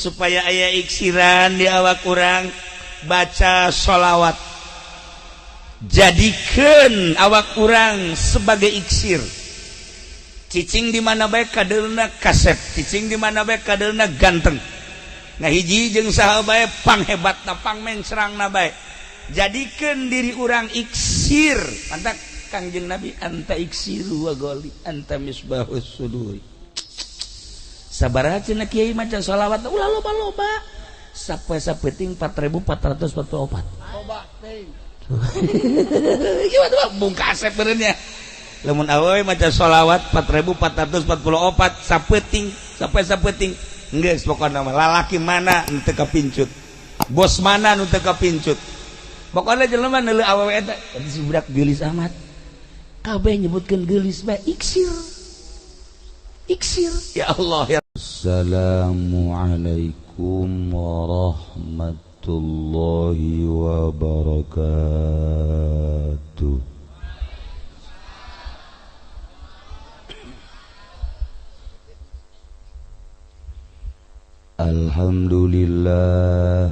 supaya aya iksiran di awak kurang baca sholawat jadikan awak kurang sebagai iksir cicing di mana baik kaderna kasep cicing di mana baik kaderna ganteng nah hiji jeung saha bae pang hebatna pang mencrangna bae jadikan diri orang iksir mantap Kangjeng Nabi anta iksiru wa goli anta misbahus suduri sabaraha cenah kiai maca sholawat ulah loba-loba sapoe-sapeting 4444 loba teh gimana bang bungkasep benernya lamun awewe maca sholawat 4444 sapeting sapoe-sapeting geus pokona mah lalaki mana nu teu kapincut bos mana nu teu kapincut pokona jelema neuleuh awewe eta si budak geulis amat kabeh nyebutkeun geulis bae iksir ya Allah ya Assalamualaikum warahmatullahi wabarakatuh. Alhamdulillah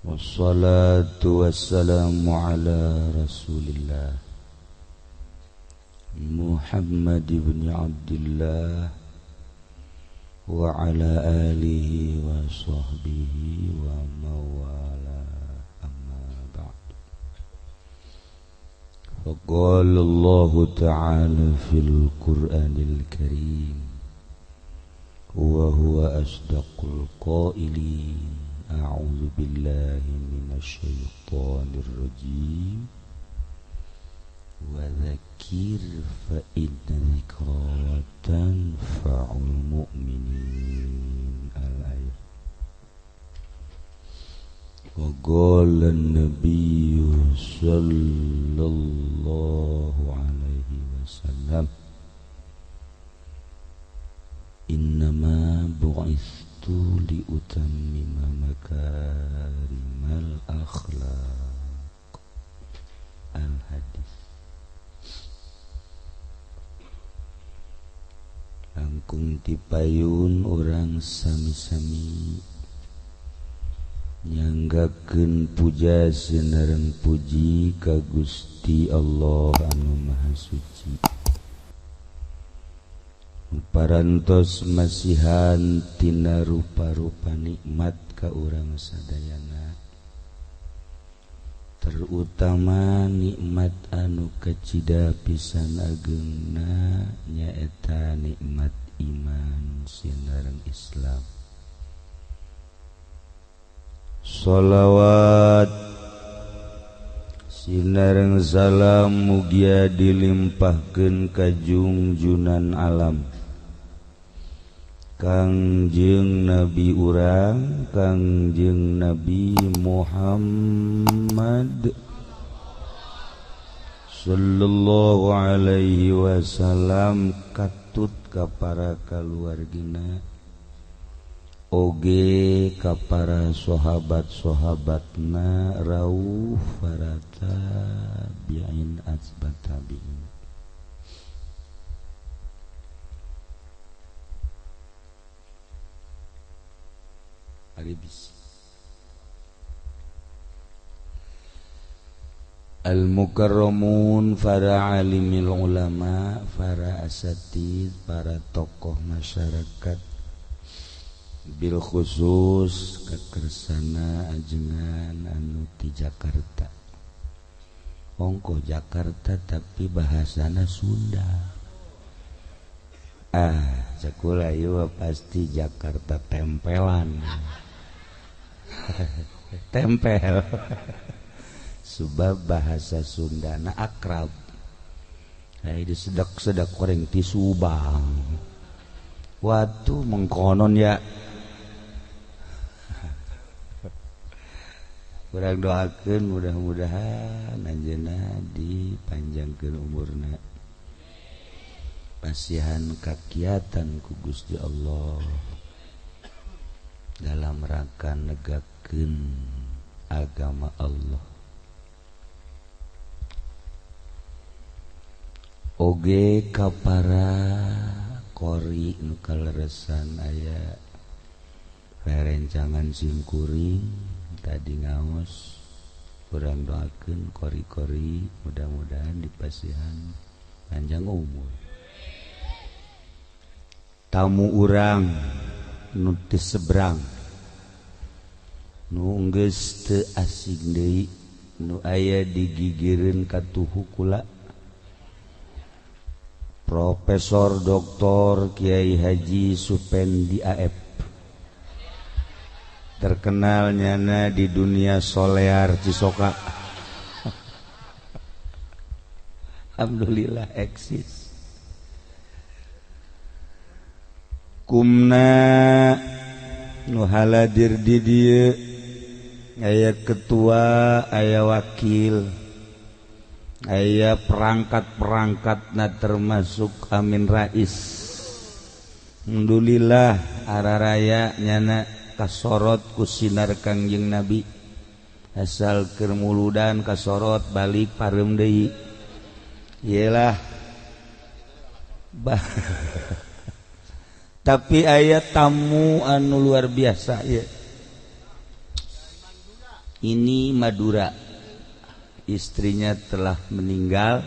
wassalatu wassalamu ala rasulillah Muhammad ibn Abdullah wa ala alihi wa sahbihi wa mawala amma ba'd faqala Allah ta'ala fil Qur'anil Karim wa huwa asdaqul qailin a'udzu billahi minasy syaithanir rajim wa dzakir fa inna dzikra tanfa'ul mu'minin al-ayat wa qala an-nabiyyu sallallahu alaihi wasallam innama bu'ithtu li utammima makarimal akhlaq al-hadis langkung tipayun orang sami-sami nyanggakeun puja sinareng puji ka Gusti Allah anu Maha Suci parantos masihan tina rupa-rupa nikmat ka urang sadayana terutama nikmat anu kacida pisan ageungna nyaeta nikmat iman sinareng Islam sholawat sinareng salam mugia dilimpahkeun ka junjunan alam Kangjeng Nabi urang Kangjeng Nabi Muhammad sallallahu alaihi wasallam katut ka para kaluargina oge ka para sahabat-sahabatna rauh para tabi'in asbat tabi'in Al-mukarramun para alimil ulama para asatid para tokoh masyarakat bil khusus kakersana ajengan anu ti Jakarta ongko Jakarta tapi bahasana Sunda cakula ieu pasti Jakarta tempelan tempel sebab bahasa Sundana akrab di sedak-sedak goreng ti Subang waktu mengkonon ya urang doakeun mudah-mudahan anjeunna dipanjangkeun umurna pasihan kakiatan ku Gusti Allah dalam rangka negakeun agama Allah oge ka para qori nu kaleresan aya perencangan simkuring tadi ngaos kurang doakeun kori-kori mudah-mudahan dipasihan panjang umur. Tamu urang nu teu seberang nu geus teu asing deui nu aya digigireun katuhu kula Profesor Dr. Kiai Haji Supendi AF, terkenal nyana di dunia solear Cisoka. Alhamdulillah eksis. Kumna nu haladir di dieu aya ketua, aya wakil, aya perangkat-perangkatna termasuk Amin Rais. Alhamdulillah araraya nyana kasorot ku sinar Kangjeng Nabi. Asal keur muludan kasorot balik pareum deui. Iyalah. Tapi aya tamu anu luar biasa ya. Ini Madura. Istrinya telah meninggal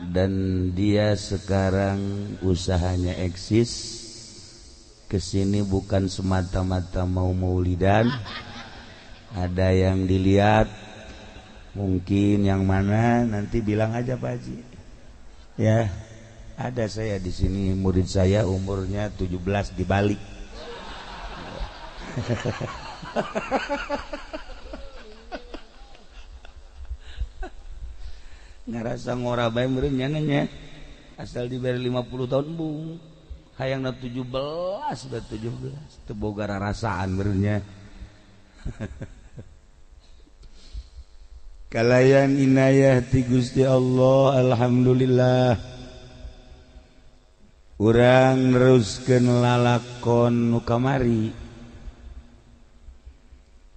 dan dia sekarang usahanya eksis. Kesini bukan semata-mata mau maulidan. Ada yang dilihat, mungkin yang mana nanti bilang aja Pak Haji. Ya, ada saya di sini, murid saya umurnya 17 dibalik. Ngarasa ngorabai meureun nyananya asal diberi 50 tahun bung hayangna 17 udah 17 teu boga rarasaan meureun nya. Kalayan inayah ti Gusti Allah alhamdulillah urang neruskeun lalakon nu kamari.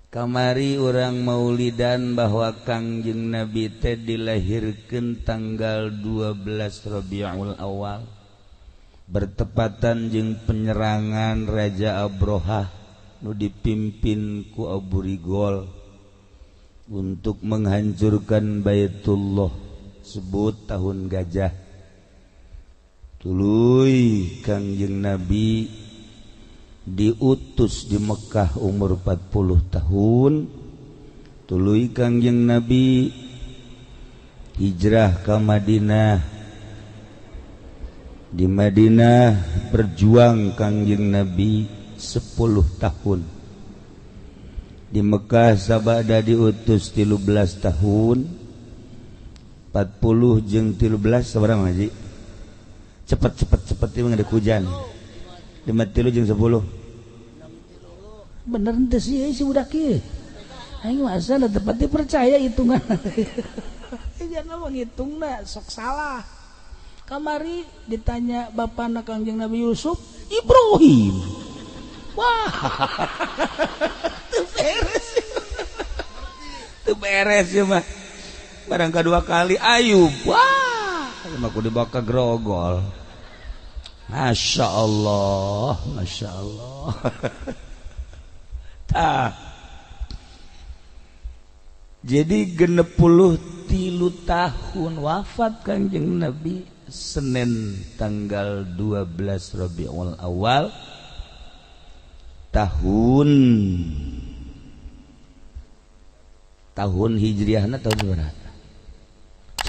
Kamari orang maulidan bahwa Kangjeng Nabi teh dilahirkeun tanggal 12 Rabiul Awal bertepatan jeung penyerangan Raja Abrohah nu dipimpin ku Abu Rigol untuk menghancurkan Baitullah sebut tahun gajah. Tuluy Kangjeng Nabi diutus di Mekah umur 40 tahun. Tuluy Kangjeng Nabi hijrah ke Madinah. Di Madinah berjuang Kangjeng Nabi 10 tahun. Di Mekah sabada diutus 13 tahun. 40 jeung 13 sabaraha Haji? Cepet ieu ngadek hujan. 53 jeung 10. Bener ente sih si budak ieu. Aing mah asal tepat dipercaya hitungan. Jangan mengitungna sok salah. Kamari ditanya bapana Kangjeng Nabi Yusuf, Ibrahim. Wah. Teu beres ya mah. Barang kedua kali Ayub. Wah, mah kudu baka grogol. Masya Allah, Masya Allah. Jadi 63 tahun wafat Kangjeng Nabi Senin tanggal 12 Rabiul Awal tahun hijriahna tahun berapa?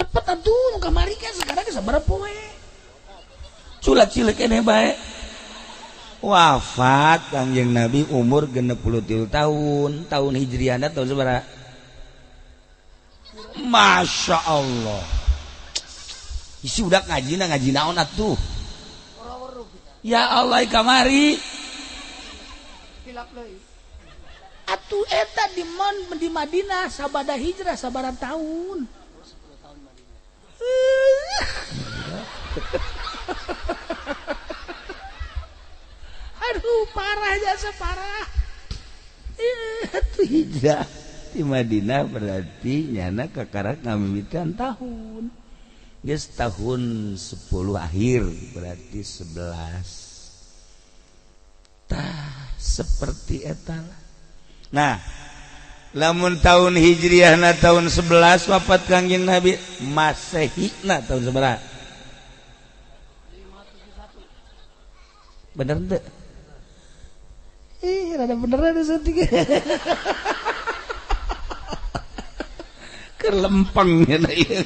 Cepet atuh kamari kan sekarang sabaraha poe. Culat cilik keneh bae. Wafat Kangjeng Nabi umur 63 tahun hijriahna tahun sabaraha? Masya Allah. Isi udah ngaji naon atuh. Ya Allah kamari. Atuh eta di Madinah sabada hijrah sabaraha tahun. Aduh parah jasa parah. Atuh hijrah di Madinah berarti nyana kakarak ngamimitian tahun. Geus tahun 10 akhir berarti 11. Tah seperti eta. Nah, lamun tahun Hijriah na tahun 11 wafat Kangjeng Nabi, Masehi na tahun seberapa? Bener teu? Rada beneran seutiga. Kelempengnya na ieu.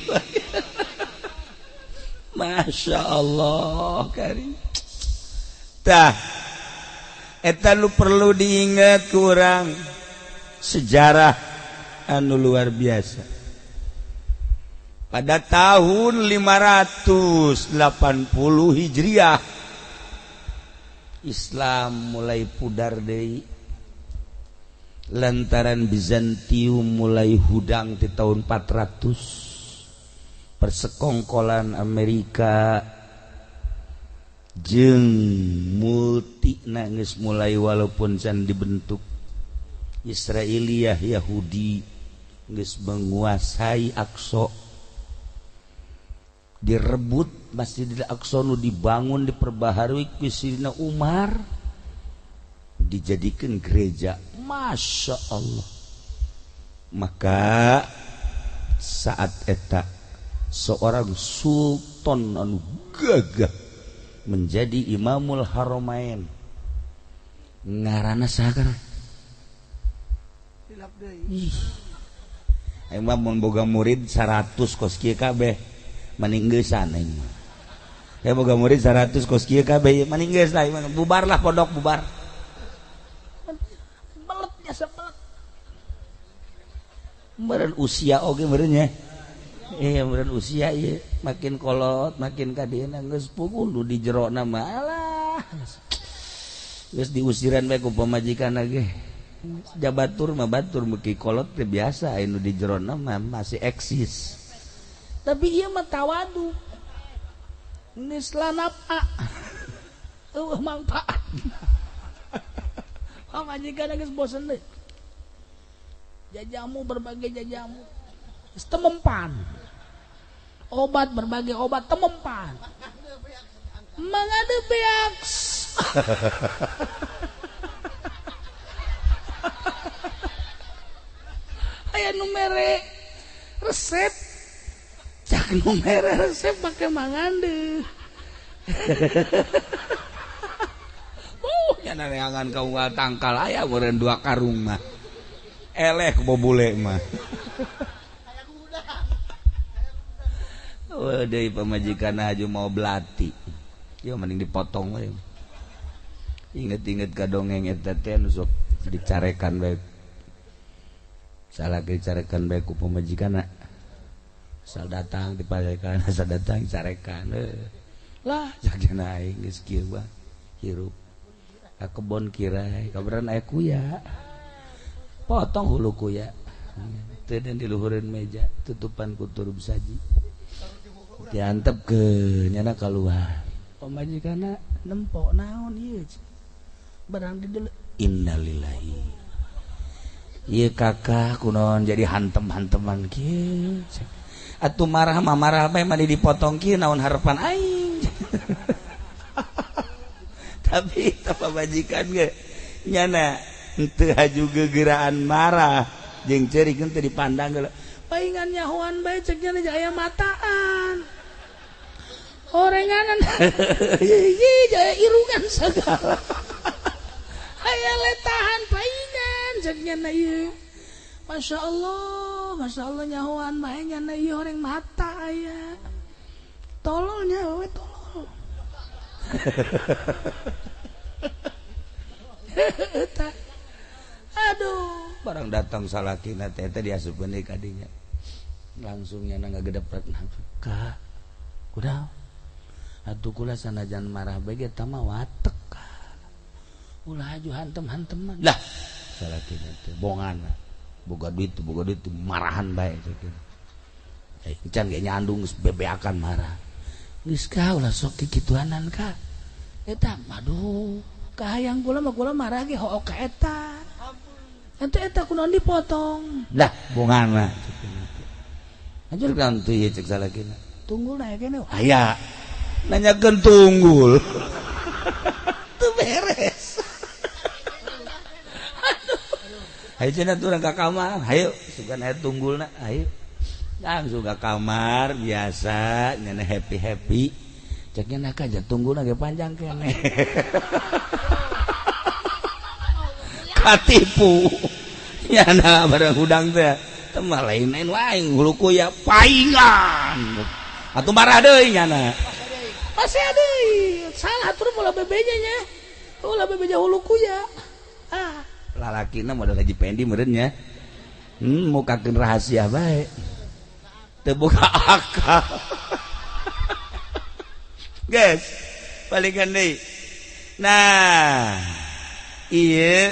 Masya Allah karim. Tah, eta lu perlu diingat kurang sejarah anu luar biasa. Pada tahun 580 Hijriah Islam mulai pudar deui lantaran Bizantium mulai hudang di tahun 400. Persekongkolan Amerika jeung multi nangis mulai walaupun can dibentuk Israiliyah Yahudi geus menguasai Aqsa, direbut Masjidil Aqsa nu dibangun diperbaharui ku Sidina Umar, dijadikan gereja. Masya Allah. Maka saat eta seorang sultan anu gagah menjadi Imamul Haramain, ngaranna saha? Imam mun boga murid 100 kos kieu kabeh maninggesan aing. Boga murid 100 kos kieu kabeh maninggeus lah, bubarlah pondok bubar. Beletnya sebelet. Meureun usia oge meureun nya. Meureun usia ieu makin kolot makin kadina geus kudu di jerona mah alah. Geus diusiran bae ku pamajikanna ge. Jabatur mah batur muki kolot teh biasa anu di jerona mah masih eksis. Tapi ieu mah tawadu. Geus lanapa. Manfaat. Pamajikanna geus bosen deui. Jajamu berbagai jajamu. Geus temempan. Obat berbagai obat temempan. Mangade beaks. Aya nu mere resep. Cak nu mere resep make mangande. Nya neangan ka unggal tangkal aya meureun 2 karung mah. Eleh bobule mah. Deui pamajikan haju mau belati. Ieu mending dipotong we. Inget-inget ka dongeng eta teh nu sok dicarekan bae. Salah dicarekan bae ku pamajikanna. Asal datang diparekan, asal datang dicarekan. Lah jagna aing geus kieu bang. Hirup. Ka kebon kirai, kabaran aya kuya. Potong hulu kuya. Teu dan di luhureun meja, tutupan ku turub saji. Diantep ke nyana keluar. Pamajikanna nempo naon ieu? Barang di deuleu. Innalillahi. Ieu kakak kunaon jadi hantem-hanteman kieu. Atuh marah mah marah bae mah dipotong kieu naon harapan aing. Tapi pamajikan ge nyana henteu haju gegeraan marah jeung ceurik henteu dipandang geula. Paingan nyahoan bae cek nya aya mataan. Orenganan jaya irungan segala. Aya letahan paingan cek nya ieu. Masya Allah nyahoan bae nya ieu oreng mata aya. Tololnya we tolol. Aduh, barang datang salakina teh diasupkeun deui ka dinya. Langsung nya ngagedepret langsung. Ka, kudaha? Atuh kula sanajan marah bae ge tah mah watek ka. Ulah aju hantem-hanteman. Lah, salakina teh bonganna. Boga duit marahan bae ceuk. Can ge nyandung geus bebeakan marah. Geus ka ulah sok kikituanan ka. Eta aduh, kahayang kula marah ge hook ka eta. Eta kunaon dipotong. Lah, bonganna. Anjur kan teu ieu cek salakina. Tunggul na kene. Aya. Nanyakeun tunggul. Teu beres. Ayo cenah turun ka kamar, hayu sugan aya tunggulna, hayu. Langsung ka kamar biasa, nyana happy. Cek nya ka aja tunggulna ge panjang keneh. Katipu. Nyana bareng hudang teh, teu mah lain-lain wae huluku ya paingan. Atuh marah deui nyana. Masih deui. Salah atuh ulah bebenya nya. Ulah bebeja huluku ya. Lalakina modal haji pendi meureun nya. Mukakeun rahasia bae. Teu boga akal. Guys, balikan deui. Nah, ieu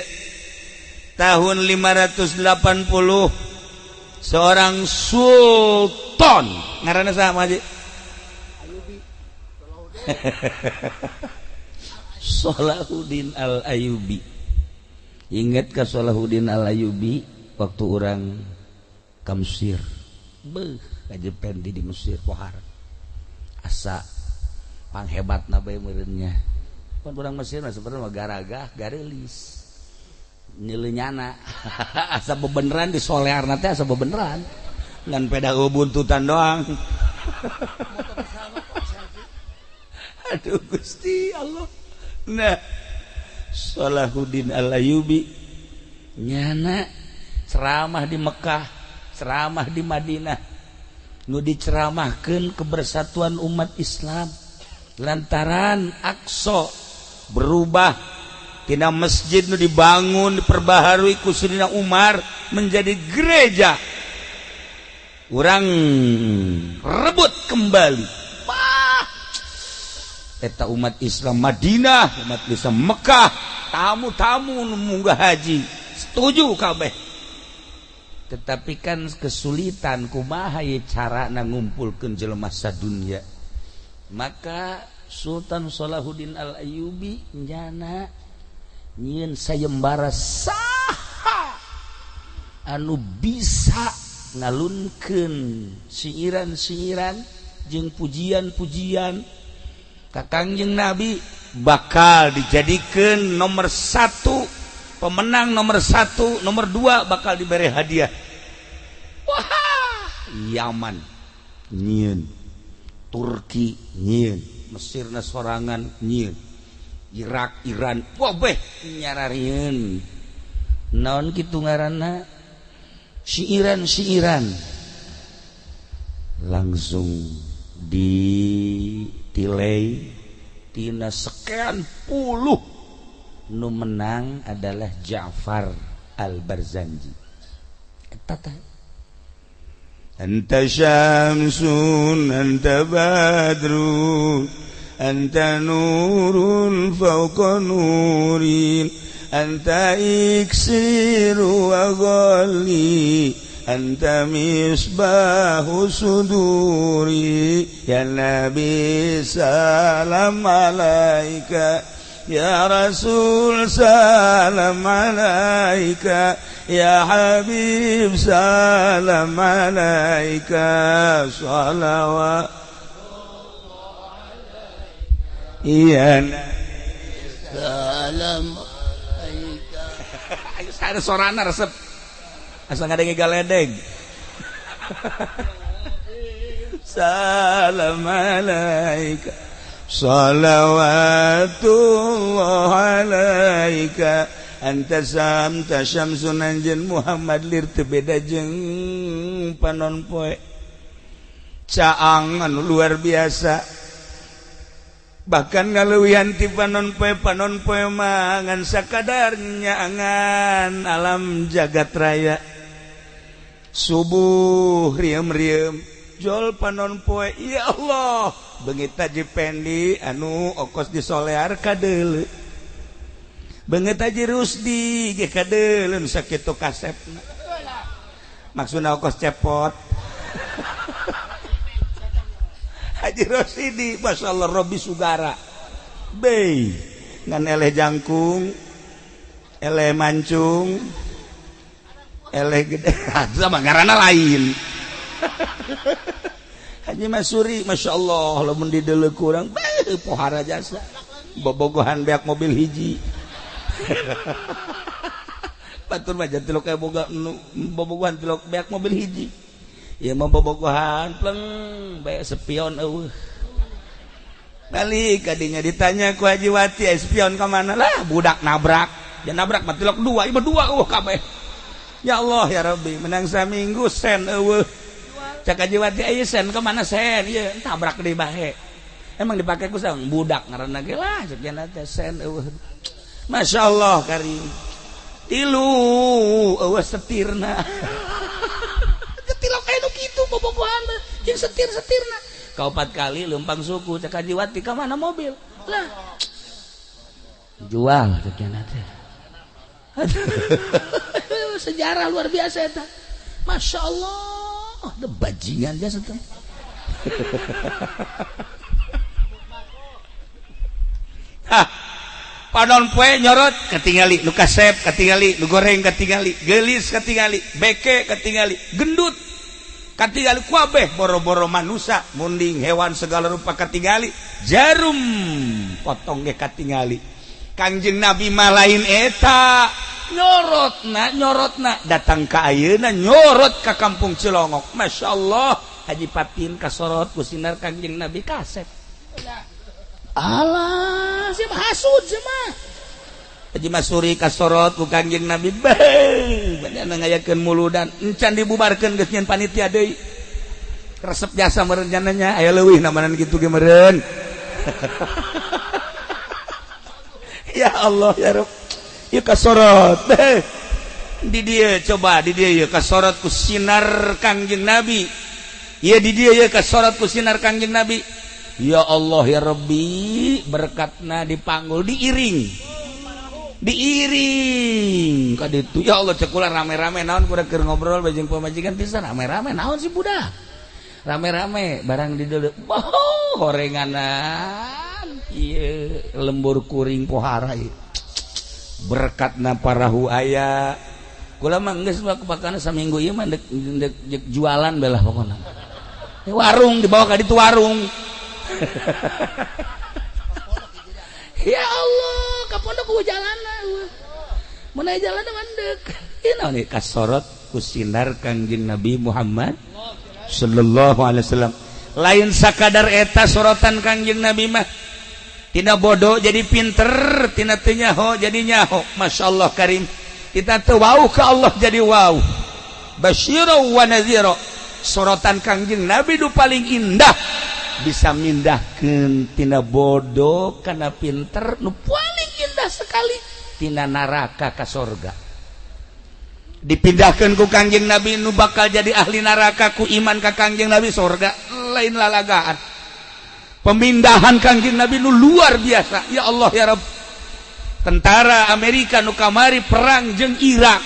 tahun 580 seorang sultan ngaranna saha Haji? Salahuddin Al-Ayyubi. Ingat ka Salahuddin Al-Ayyubi waktu orang ke Mesir. Kajepen di Mesir pohar. Asa panghebatna bae meureunnya. Pan urang Mesir mah sebenarnya garagah, garelis. Nyelenyana. Asa bebeneran di solearna teh asa bebeneran. Ngan peda buntutan doang. Aduh Gusti Allah. Nah, Salahuddin Al-Ayyubi nyana ceramah di Mekah, ceramah di Madinah, nu diceramahkeun kebersatuan umat Islam lantaran Aqsa berubah tina masjid nu dibangun diperbaharui ku Sayyidina Umar menjadi gereja. Urang rebut kembali eta umat Islam Madinah, umat Islam Mekah, tamu-tamu munggah haji, setuju kabeh. Tetapi kan kesulitan kumaha ye carana ngumpulkeun jelema sadunya. Maka Sultan Salahuddin Al-Ayyubi nyana nyieun sayembara saha anu bisa ngalunkeun siiran-siiran jeung pujian-pujian ka Kangjeng Nabi bakal dijadikan nomor 1 pemenang, nomor 1, nomor 2 bakal diberi hadiah. Wah, Yaman nyieun, Turki nyieun, Mesir sorangan nyieun, Irak, Iran, wah beh nyararieun. Naon kitu ngaranna? Siiran-siiran. Langsung ditilai tina sekian puluh nu menang adalah Ja'far Al-Barzanji. Eta teh anta syamsun anta badrun anta nurun fawqa nurin anta iksiru wa ghalli anta misbahu suduri ya Nabi salam alaika ya Rasul salam alaika ya Habib salam alaika salawat ya Nabi salam alaika. Ayo saya sorana resep asa ngadenge galedeg. Salam alaika salawatullah alaika anta samta syamsun anjeun Muhammad lir teu beda jeung panon poe caang anu luar biasa. Bahkan ngaleuwihan ti panon poe mah ngan sakadarnya angan alam jagat raya. Subuh riem-riem jol panon poe, ya Allah beungit Haji Pendi anu okos disolear kadeuleu, beungit Haji Rusdi ge kadeuleu sakitu kasepna maksudna okos cepot. Haji Rosidi masyaallah Robi Sugara bey ngan eleh jangkung, eleh mancung, eleh gede sama ngaranna lain. Haji Masuri masyaallah lamun dideuleu kurang beuh pohara jasa bobogohan beak mobil hiji. batur mah jantilok kayak bobogohan tilok beak mobil hiji ya mau bobogohan pleng bae spion balik kadinya ditanya ku Haji Wati spion ke mana lah budak nabrak dia nabrak mah tilok dua ieu dua kabeh ya Allah ya Rabbi menang saminggu sen cak Haji Wati aya sen ke mana sen ieu tabrak deui bae emang dipake ku saha budak ngaranna ge lah cek jana teh sen Masya Allah karim tilu setirna tilok anu kitu bobogohan jeung setir-setirna kaupat kali lempang suku cek Haji Wati ka mana mobil lah jual cek jana teh sejarah luar biasa eta Masya Allah ada bajingan dia seteng panon poe nyorot ketingali nu kasep ketingali nu goreng ketingali gelis ketingali beke ketingali gendut ketingali kabeh boro-boro manusia munding hewan segala rupa ketingali jarum potong ge ketingali Kangjeng Nabi mah lain eta nyorotna datang ka ayeuna nyorot ka kampung Cilongok Masya Allah Haji Patin kasorot ku sinar Kangjeng Nabi kasep alah siapa hasud siapa Haji Masuri kasorot ku Kangjeng Nabi banyak ngayakeun muludan encan dibubarkeun geus nyeun panitia deui resep jasa meureun jananya aya leuwih namanan kitu ge meureun ya Allah ya Rabb ieu kasorot di dieu coba di dieu ieu kasorot ku sinar Kangjeng Nabi ieu di dieu ieu kasorot ku sinar Kangjeng Nabi ya Allah ya Rabbi berkatna dipanggul diiring kaditu ya Allah cek ulah rame-rame naon kuda keur ngobrol bajeng pamajikan pisan rame-rame naon sih budak rame-rame barang di dieu horenganan ieu lembur kuring pohara ieu berkatna parahu aya kula mah geus pakana saminggu ieu mah dek jualan belah pokona warung dibawa ka ditu warung ya Allah kapondok ku jalana mun aya jalan mandek ieu naon ieu kasorot ku sinar Kangjeng Nabi Muhammad sallallahu alaihi wasallam lain sakadar eta sorotan Kangjeng Nabi mah tina bodoh jadi pinter tina teu nyaho jadi nyaho masyaallah karim kita teu wauh ka Allah jadi wauh basyira wa nazira sorotan Kangjeng Nabi nu paling indah bisa mindahkeun tina bodoh kana pinter nu paling indah sekali tina neraka ka surga dipindahkeun ku Kangjeng Nabi nu bakal jadi ahli neraka ku iman ka Kangjeng Nabi surga lain lalagaan pemindahan Kangjeng Nabi nu luar biasa ya Allah ya Rabb tentara Amerika nu kamari perang jeung Irak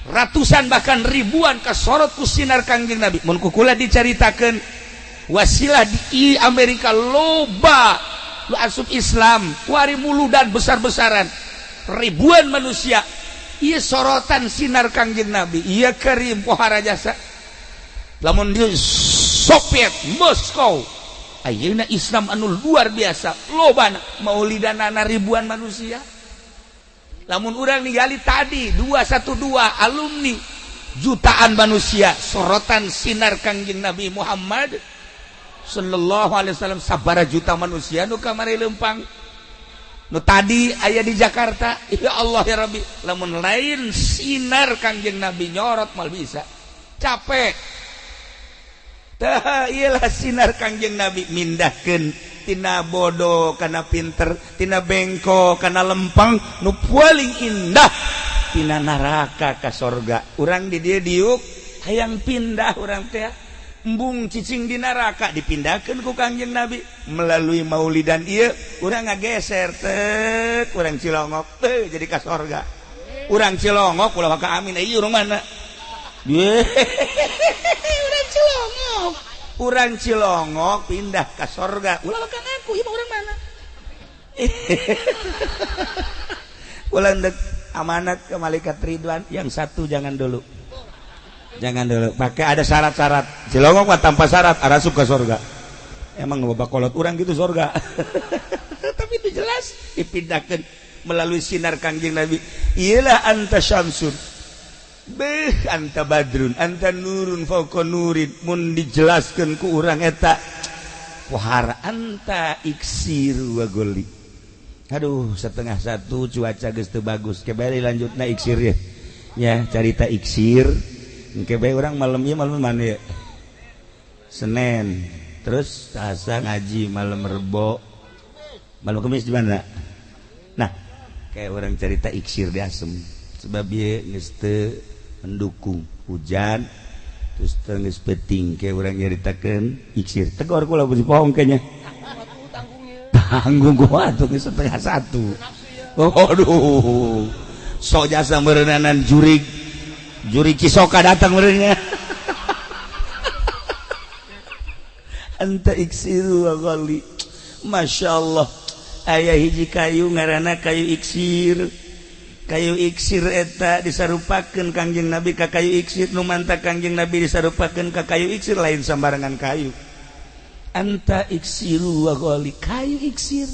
ratusan bahkan ribuan kasorot ku sinar Kangjeng Nabi mun kukula dicaritakeun wasilah di Amerika loba lu asup Islam wari muludan besar-besaran ribuan manusia ieu sorotan sinar Kangjeng Nabi ieu karim pohara jasa lamun di Soviet Moskow ayeuna Islam anu luar biasa lobana maulidanana ribuan manusia lamun urang ningali tadi 212 alumni jutaan manusia sorotan sinar Kangjeng Nabi Muhammad sallallahu alaihi wasallam sabara juta manusia nu kamari leumpang nu tadi aya di Jakarta ya Allah ya Rabbi lamun lain sinar Kangjeng Nabi nyorot mal bisa capek tah iyalah sinar Kangjeng Nabi mindahkeun tina bodoh kana pinter tina bengko kana lempang nu paling indah tina neraka ka surga urang di dieu diuk hayang pindah urang teh embung cicing di neraka dipindahkeun ku Kangjeng Nabi melalui maulidan ieu urang ngageser teh urang Cilongok teh jadi ka surga urang Cilongok ulah ka amin ieu urang mana urang Cilongok pindah ka surga ulah ka ngaku ieu urang mana ulah dek amanat ke malaikat Ridwan yang satu jangan dulu pakai ada syarat-syarat Cilongok mah tanpa syarat arasup ke surga emang bapak kolot urang gitu surga tapi itu jelas dipindahkan melalui sinar Kangjeng Nabi. Ialah anta syamsun anta badrun anta nurun fauqa nurin. Mun dijelaskeun ku urang eta pohara anta iksir wa goli. Aduh, 1:30 cuaca geus teu bagus. Kebari lanjutna iksir ya. Ya, carita iksir. Engke bae urang malam ieu malam mana ya? Senin. Terus Selasa ngaji, malam Rebo. Malam Kamis di mana? Nah, kayak orang cerita iksir di Asem. Sebab dia geus teu mendukung hujan, terus geus peting kayak orang nyaritakeun iksir. Tegor kula beusi pohong kayaknya. Tanggung gua atuh geus 1:30. Aduh. Sok jasa meureunanan jurig Cisoka datang meureunnya. Anta iksiru wa ghali. Masya Allah. Aya hiji kayu ngaranna kayu iksir. Kayu iksir eta disarupakeun Kangjeng Nabi ka kayu iksir, nu manta Kangjeng Nabi disarupakeun ka kayu iksir lain sambarangan kayu. Anta iksiru wa ghali, kayu iksir.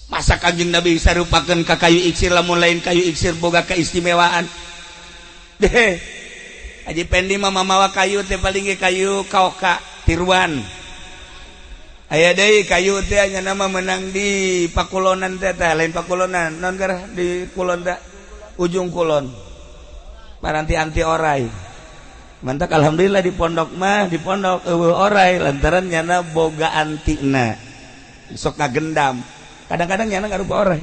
Masa Kangjeng Nabi disarupakeun ka kayu iksir lamun lain kayu iksir boga keistimewaan. Deh. Haji Pendi mah mamawa kayu teh paling ge kayu kaoka tiruan. Aya deui kayu teh nya nama menang di Pakulonan teh lain Pakulonan, naon garah di kulon teh ujung kulon. Paranti anti orai. Mantap alhamdulillah di pondok mah di pondok eueuh orai lantaran nyana boga antina. Sok ngagendam. Kadang-kadang nyana ngarupa orai.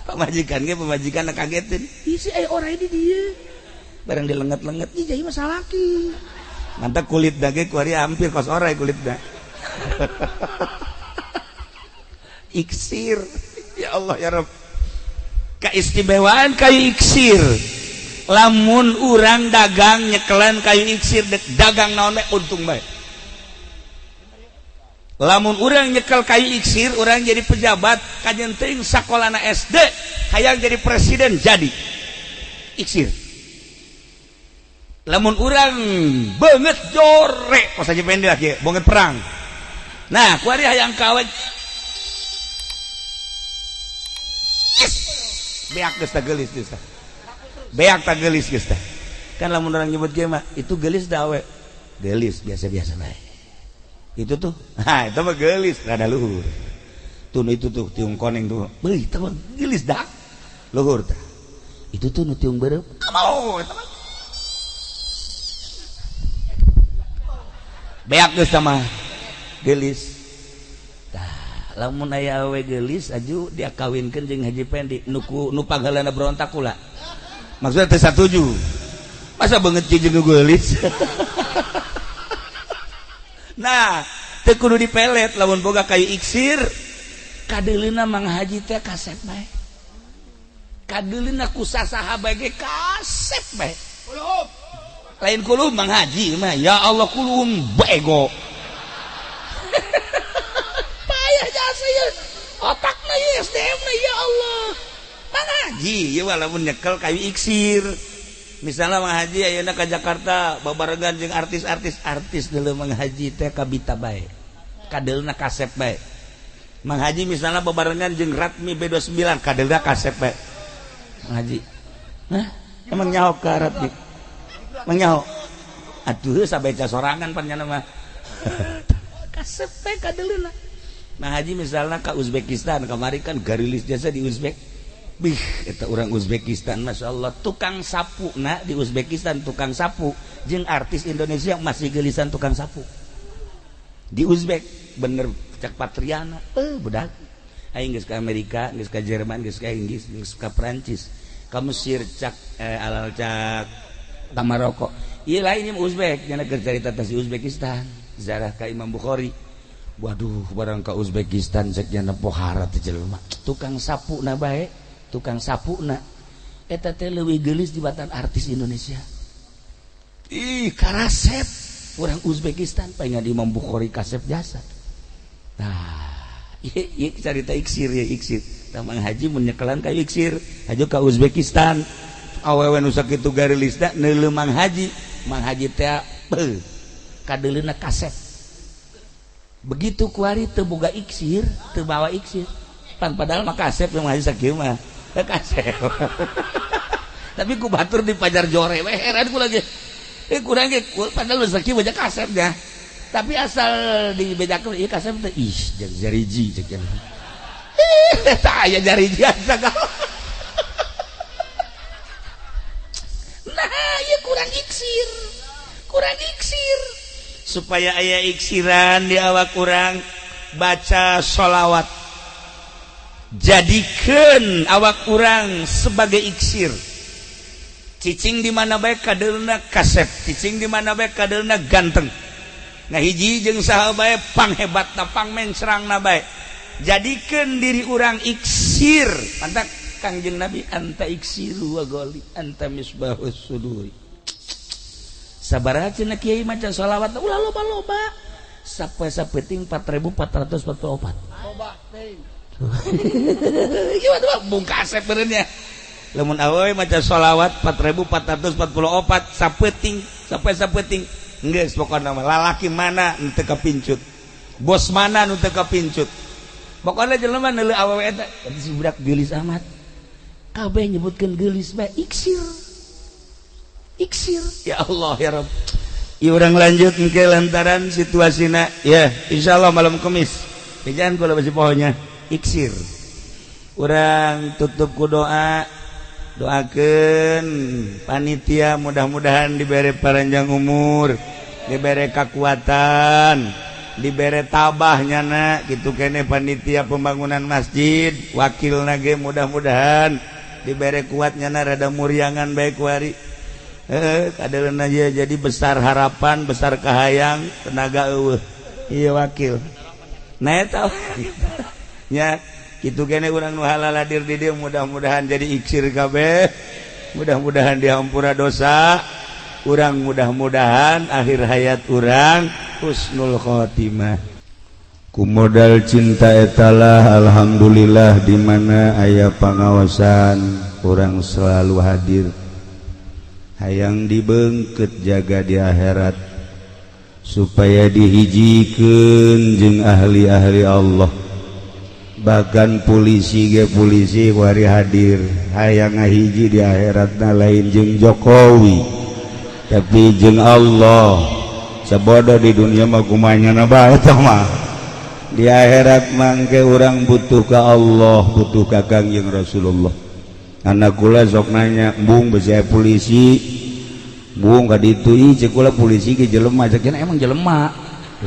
Pamajikan ge pamajikan kagetin. Isi aya orai di dieu. Barang dilenget-lenget, ih jadi masalah laki. Mantap kulit dage kuari hampir kos orai kulitna. Iksir. Ya Allah ya Rabb. Keistimewaan kayu iksir. Lamun urang dagang nyekelan kayu iksir dagang naon we untung bae. Lamun urang nyekel kayu iksir, urang jadi pejabat, kajen teuing sakolana SD, hayang jadi presiden jadi iksir. Lamun urang beungeut jore, kos aja pendek lagi, beungeut perang. Nah, kuari hayang kawin. Beak geus tah geulis geus tah. Beak tah geulis geus tah. Kan lamun urang nyebut ge mah, itu geulis da we. Geulis biasa-biasa bae. Itu tuh, itu mah gelis rada luhur. Tuh itu tuh tiung koneng tuh, beuh itu mah gelis dak luhur tah. Itu tuh nu tiung beureum, mau eta mah. Beak geus tah mah gelis. Tah, lamun aya awewe gelis aju dia kawinkeun jeung Haji Pendi nu pagalana berontak kula. Maksudna teu satuju. Masa beungeut jeung gelis. Nah, teu kudu dipelet lamun boga kayu iksir. Kadeulina Mang Haji teh kasep bae. Kadeulina ku sasaha bae ge kasep bae. Lain kulum Mang Haji mah ya Allah kulum bego. Payah jasa ya otakna ya SDM-na ya Allah. Mang Haji ieu walaupun nyekel kayu iksir. Misalnya Mang Haji ayeuna ka Jakarta babarengan jeung artis deuleu Mang Haji teh kabita bae. Kadeulna kasep bae. Mang Haji misalnya babarengan jeung Ratmi B29 kadeulna kasep bae. Mang Haji. Hah? Emang nyaho ka Ratmi? Mang nyaho. Atuh sabeca sorangan pan nya mah. Kasep bae kadeulna. Mang Haji misalnya ka Uzbekistan kamari kan garilis jasa di Uzbek. Bih, eta orang Uzbekistan, Masya Allah, tukang sapu na di Uzbekistan tukang sapu, jeung artis Indonesia masih gelisan tukang sapu. Di Uzbek, bener cak Patriana, budak. Aing geus ka Amerika, geus ka Jerman, geus ka Inggris, geus ka Prancis, ka Mesir cak alal cak ka Maroko. Ieu lain ieu Uzbek, nya keur carita teh di Uzbekistan, ziarah ka Imam Bukhari. Waduh, barang ka Uzbekistan cek nya pohara teh jelema. Tukang sapu na bae. Tukang sapu na eta teh leuwih geulis dibatan artis Indonesia. Ih karasep orang Uzbekistan pengen di Imam Bukhari kasep jasa. Nah ieu carita iksir ya iksir. Mang Haji mun nyekelan ka iksir aju ka Uzbekistan awewe nu sakitu garilisna neuleuh Mang Haji. Mang Haji teh kadeulina kasep. begitu kuari terbuka iksir terbawa iksir padahal mah kasep yang masih sakit mah kasep tapi ku batur di pajar jore heran ku lagi kurang padahal rezeki baca kasepnya tapi asal dibedakan iya kasep teh jariji cek tak aya jariji asa kau nah ya kurang iksir supaya aya iksiran di awak kurang baca sholawat jadikan awak kurang sebagai iksir cicing di mana baik kaderna kasep cicing di mana baik kaderna ganteng nah hiji jeung saha bae pang hebatna pang mencerangna bae jadikan diri orang iksir mantap Kangjeng Nabi anta iksiru wa goli anta misbahus suduri sabaraha cenah kiai maca shalawat ulah loba-loba sapeting 4444 loba teuing ieu mah bungkasep beureunya lamun awewe maca shalawat 4444 sapeting geus pokona mah lalaki mana nu teu kapincut bos mana nu teu kapincut pokona jelema neuleuh awewe eta si budak geulis amat kabeh nyebutkeun geulis bae iksir ya Allah ya Rabb ieu urang lanjut engke lantaran situasina ya insyaallah malam Kamis jangan kula basi pohonya iksir urang tutup ku doa doakeun panitia mudah-mudahan dibere panjang umur dibere kekuatan dibere tabah nyana gitu kene panitia pembangunan masjid wakilna ge mudah-mudahan dibere kuat nyana rada muryangan bae kuari kadeurna jadi besar harapan besar kahayang tenaga eueuh ieu wakil nah eta nya kitu kene urang nu halal hadir di dieu mudah-mudahan jadi iksir kabeh mudah-mudahan dihampura dosa urang mudah-mudahan akhir hayat urang husnul khotimah ku modal cinta etalah alhamdulillah di mana aya pangawasan urang selalu hadir hayang dibeungkeut jaga di akhirat supaya dihijikeun jeung ahli-ahli Allah bahkan polisi ge polisi wari hadir hayang ngahiji di akhiratna lain jeung Jokowi tapi jeung Allah sabodo di dunia mah kumanyana bae tah mah di akhirat mangke urang butuh ka Allah butuh ka Kangjeng Rasulullah anak kula sok nanya embung besi polisi embung ka ditu ih cek kula polisi ge jelema cek emang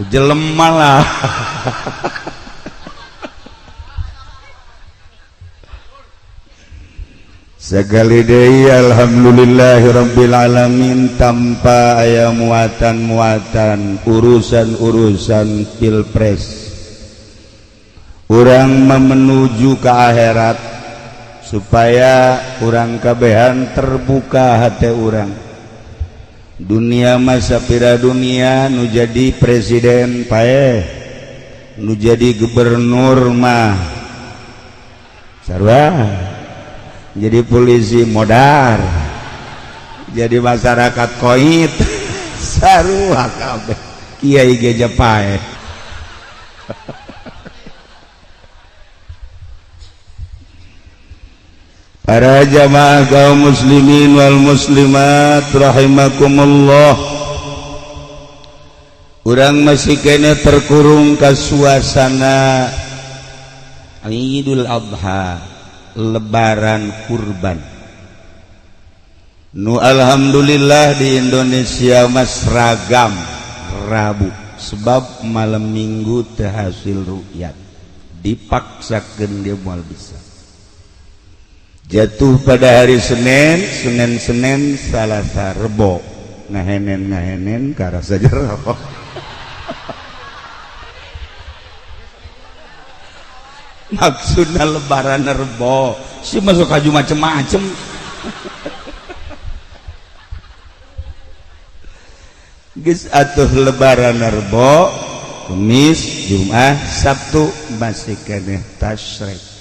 jelema lah sekali deui alhamdulillahirabbil alamin tanpa aya muatan-muatan urusan-urusan pilpres urang menuju ke akhirat supaya urang kabehan terbuka hati urang dunia masa pira dunia nu jadi presiden paeh nu jadi gubernur mah sarua jadi polisi modar jadi masyarakat koit sarua kabeh kiai geja paeh para jamaah kaum muslimin wal muslimat rahimakumullah urang masih kene terkurung ka suasana Idul Adha lebaran kurban nu alhamdulillah di Indonesia mas ragam Rabu sebab malam minggu teu hasil ru'yat dipaksakeun dia moal bisa jatuh pada hari Senin Salasa Rebo ngahenen karasa jero maksudna lebaran Rebo si masuk kaju macem-macem geus atuh lebaran Rebo Kamis Jumat Sabtu masih keneh tasyrik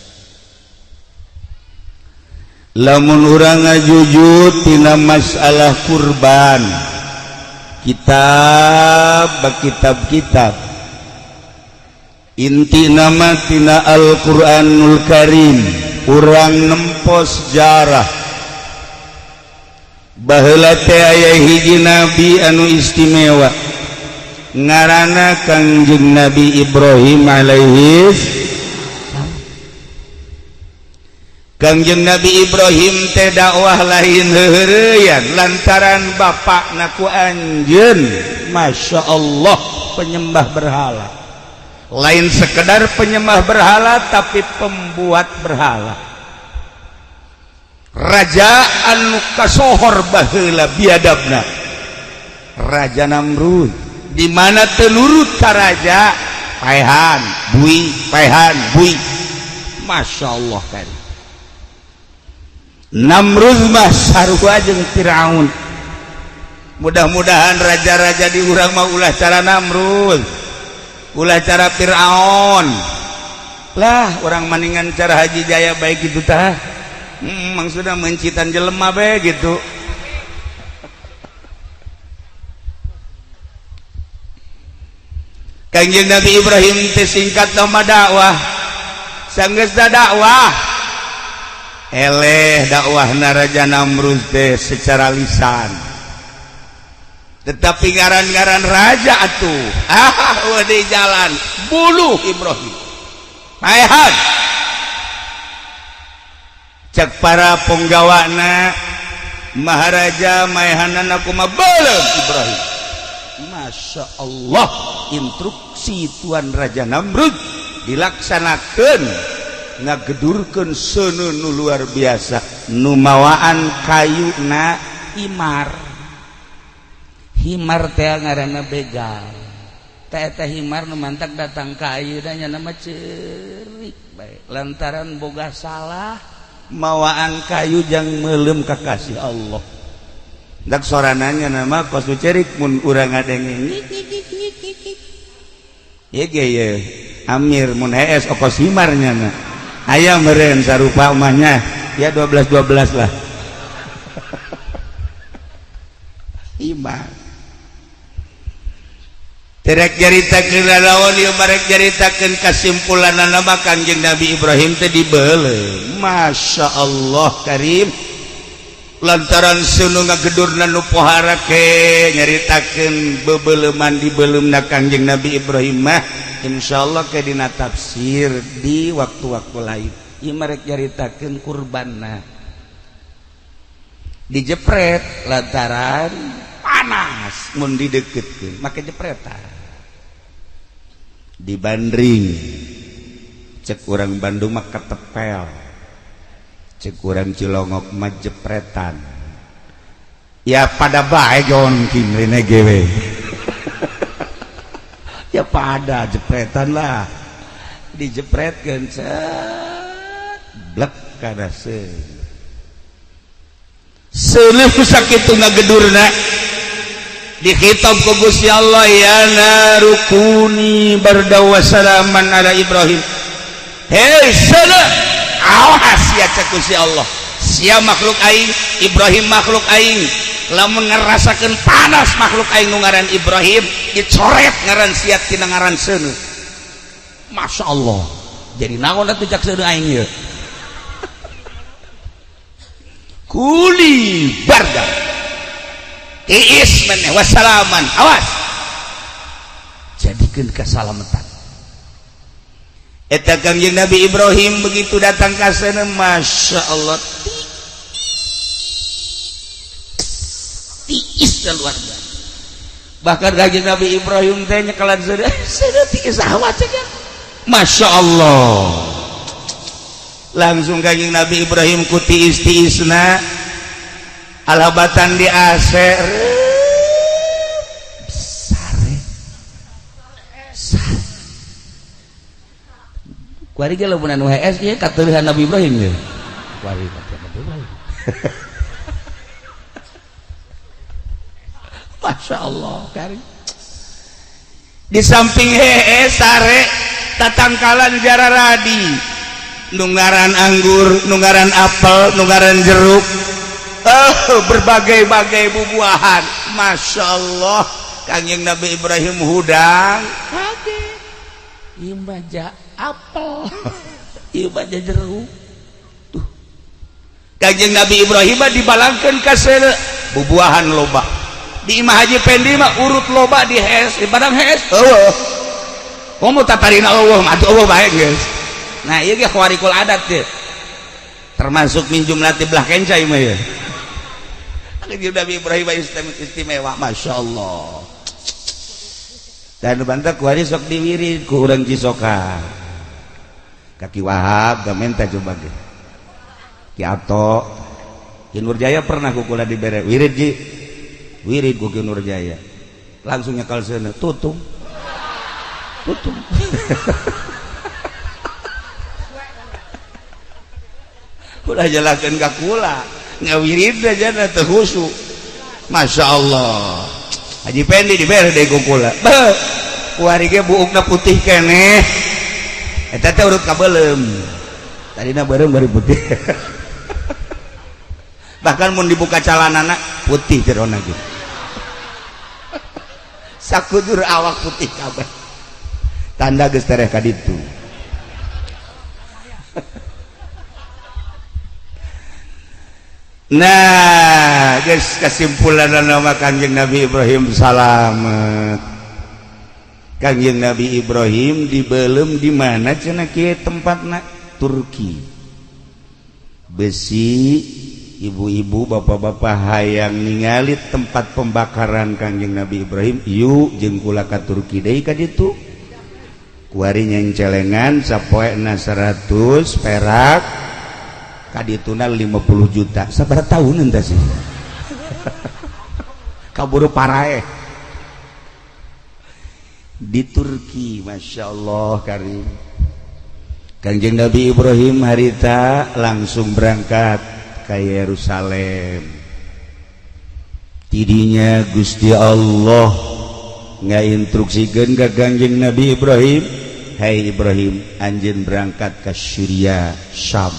lamun urang ngajujut tina masalah kurban kitab inti nama tina Al-Quranul Karim urang nempos sejarah baheula teh aya hiji nabi anu istimewa ngaranna Kangjeng Nabi Ibrahim alaihi. Kangjeng Nabi Ibrahim teh dakwah lain heureuyan lantaran bapakna ku anjeun Masya Allah penyembah berhala, lain sekedar penyembah berhala tapi pembuat berhala. Raja anu kasohor baheula biadabna Raja Namrud, di mana telurut ka raja paehan bui Masya Allah kan. Namrud mah sarua jeung Firaun. Mudah-mudahan raja-raja di urang mah ulah cara Namrud, ulah cara Firaun. Lah orang maningan cara Haji Jaya baik gitu tah. Maksudnya mencitan jelema bae gitu. Kangjeng Nabi Ibrahim teh singkat nama dakwah. Sanggeus dakwah eleh dakwahna Raja Namrud teh secara lisan, tetapi ngaran-ngaran raja atuh wadi jalan buluh Ibrahim paehan cek para penggawana Maharaja maehanana kumaha beuleum Ibrahim. Masya Allah, instruksi Tuan Raja Namrud dilaksanakeun ngagedurkeun seuneu nu luar biasa, nu mawaan kayuna himar. Himar teh ngaranna begal. Teh eta himar nu mantak datang ka ayeuna nya nama ceurik bae. Lantaran boga salah mawaan kayu jang meulem kakasih Allah. Dak sorananya nama kosu cerik mun urang ngadenge. Ye ge ye Amir mun hees okos himarnya na. Aya meureun sarupa umahnya ya 12 lah. Himar. Terek jaritakeun lawan ieu barek jaritakeun kasimpulanna mah Kangjeng Nabi Ibrahim teh dibeuleuh. Masya Allah Karim. Lantaran seuneu ngagedurna nu pohara ke nyaritakeun bebeuleuman di beuleumeumna Kangjeng Nabi Ibrahim mah insyaallah ke dina tafsir di waktu-waktu lain. Ieu marek nyaritakeun kurbanna dijepret lantaran panas mun dideukeutkeun make jepretan dibandring cek urang Bandung mah ketepel, cek urang Cilongok mah jepretan. Ya pada bae jonkin rene gewe. Ya pada jepretan lah, dijepretkeun set blek kana seuleuh sakitu ngagedurna dikhitab ku Gusti Allah, ya narukuni bardawa salaman ala Ibrahim. Hei sana awas ya cek Gusti Allah, sia makhluk aing Ibrahim makhluk aing, lamun ngerasakeun panas makhluk aing nu ngaran Ibrahim dicoret ngaran sia tina ngaran seuneu. Masya Allah, jadi naon atuh cak seuneu aing ieu. Kuli barda tiis meneh wassalaman, awas jadikeun kasalamatan. Eta Kangjeng Nabi Ibrahim begitu datang ka sana, Masya Allah tiis dan luar biasa. Bahkan Kangjeng Nabi Ibrahim teh nyekelan sana tiis awat saja. Masya Allah, langsung Kangjeng Nabi Ibrahim ku tiis-tiisna alhabatan di AC kuari ge lamun anu HS ieu kateulihan Nabi Ibrahim ye. Kuari kateulihan Nabi Ibrahim. Masya Allah kari. Di samping HS sare tatangkalan jararadi, nungaran anggur, nungaran apel, nungaran jeruk, berbagai-bagai bubuahan. Masya Allah, Kangjeng Nabi Ibrahim hudang kaget. Ibaja apel. Ibaja jeruk. Tuh. Kanjeng Nabi Ibrahim dibalangkeun ka seureu bubuahan loba. Di Imah Haji Pendi mah urut loba di hes, di padang hes. Eueuh. Komo tatarina Allah mah atuh Allah bae geus. Nah, ieu ge khawariqul adat teh. Termasuk min jumlati belah kencai mah ya. Kanjeng Nabi Ibrahim istimewa, masyaallah. Dan bantah kuari sok diwirid ku urang Cisoka. Kaki Wahab gamenta coba ge. Ki Ato, Ki Nurjaya pernah ku kula dibere wirid ji. Wirid ku Ki Nurjaya. Langsung nyekal seuneu, tutung. Tutung. Ulah jalakeun ka kula. Ngawirid aja teh khusyuk. Masyaallah. Haji Pendi dibere deui ku kula. Beuh. Kuari ge buukna putih keneh. Eta teh urut ka beuleum. Tadina beureum bari putih. Bahkan mun dibuka calanana putih jerona ge. Sakudur awak putih kabeh. Tanda geus tereh ka ditu. Nah, guys, kesimpulan nama Kanjeng Nabi Ibrahim salamet. Kanjeng Nabi Ibrahim dibelem di mana cenah kieu tempatna? Turki. Besi ibu-ibu bapak-bapak hayang ningali tempat pembakaran Kanjeng Nabi Ibrahim, yuk jeung kula ka Turki deui ka ditu. Kuari nyencelengan sapoena 100 perak. Kadituna 50 juta. Sabar tahun entah sih. Kaburu parae. Di Turki, masya Allah karim. Kanjeng Nabi Ibrahim harita langsung berangkat ke Yerusalem. Tidinya Gusti Allah ngainstruksikeun ka Kanjeng Nabi Ibrahim, hai Ibrahim, anjeun berangkat ke Syria, Syam.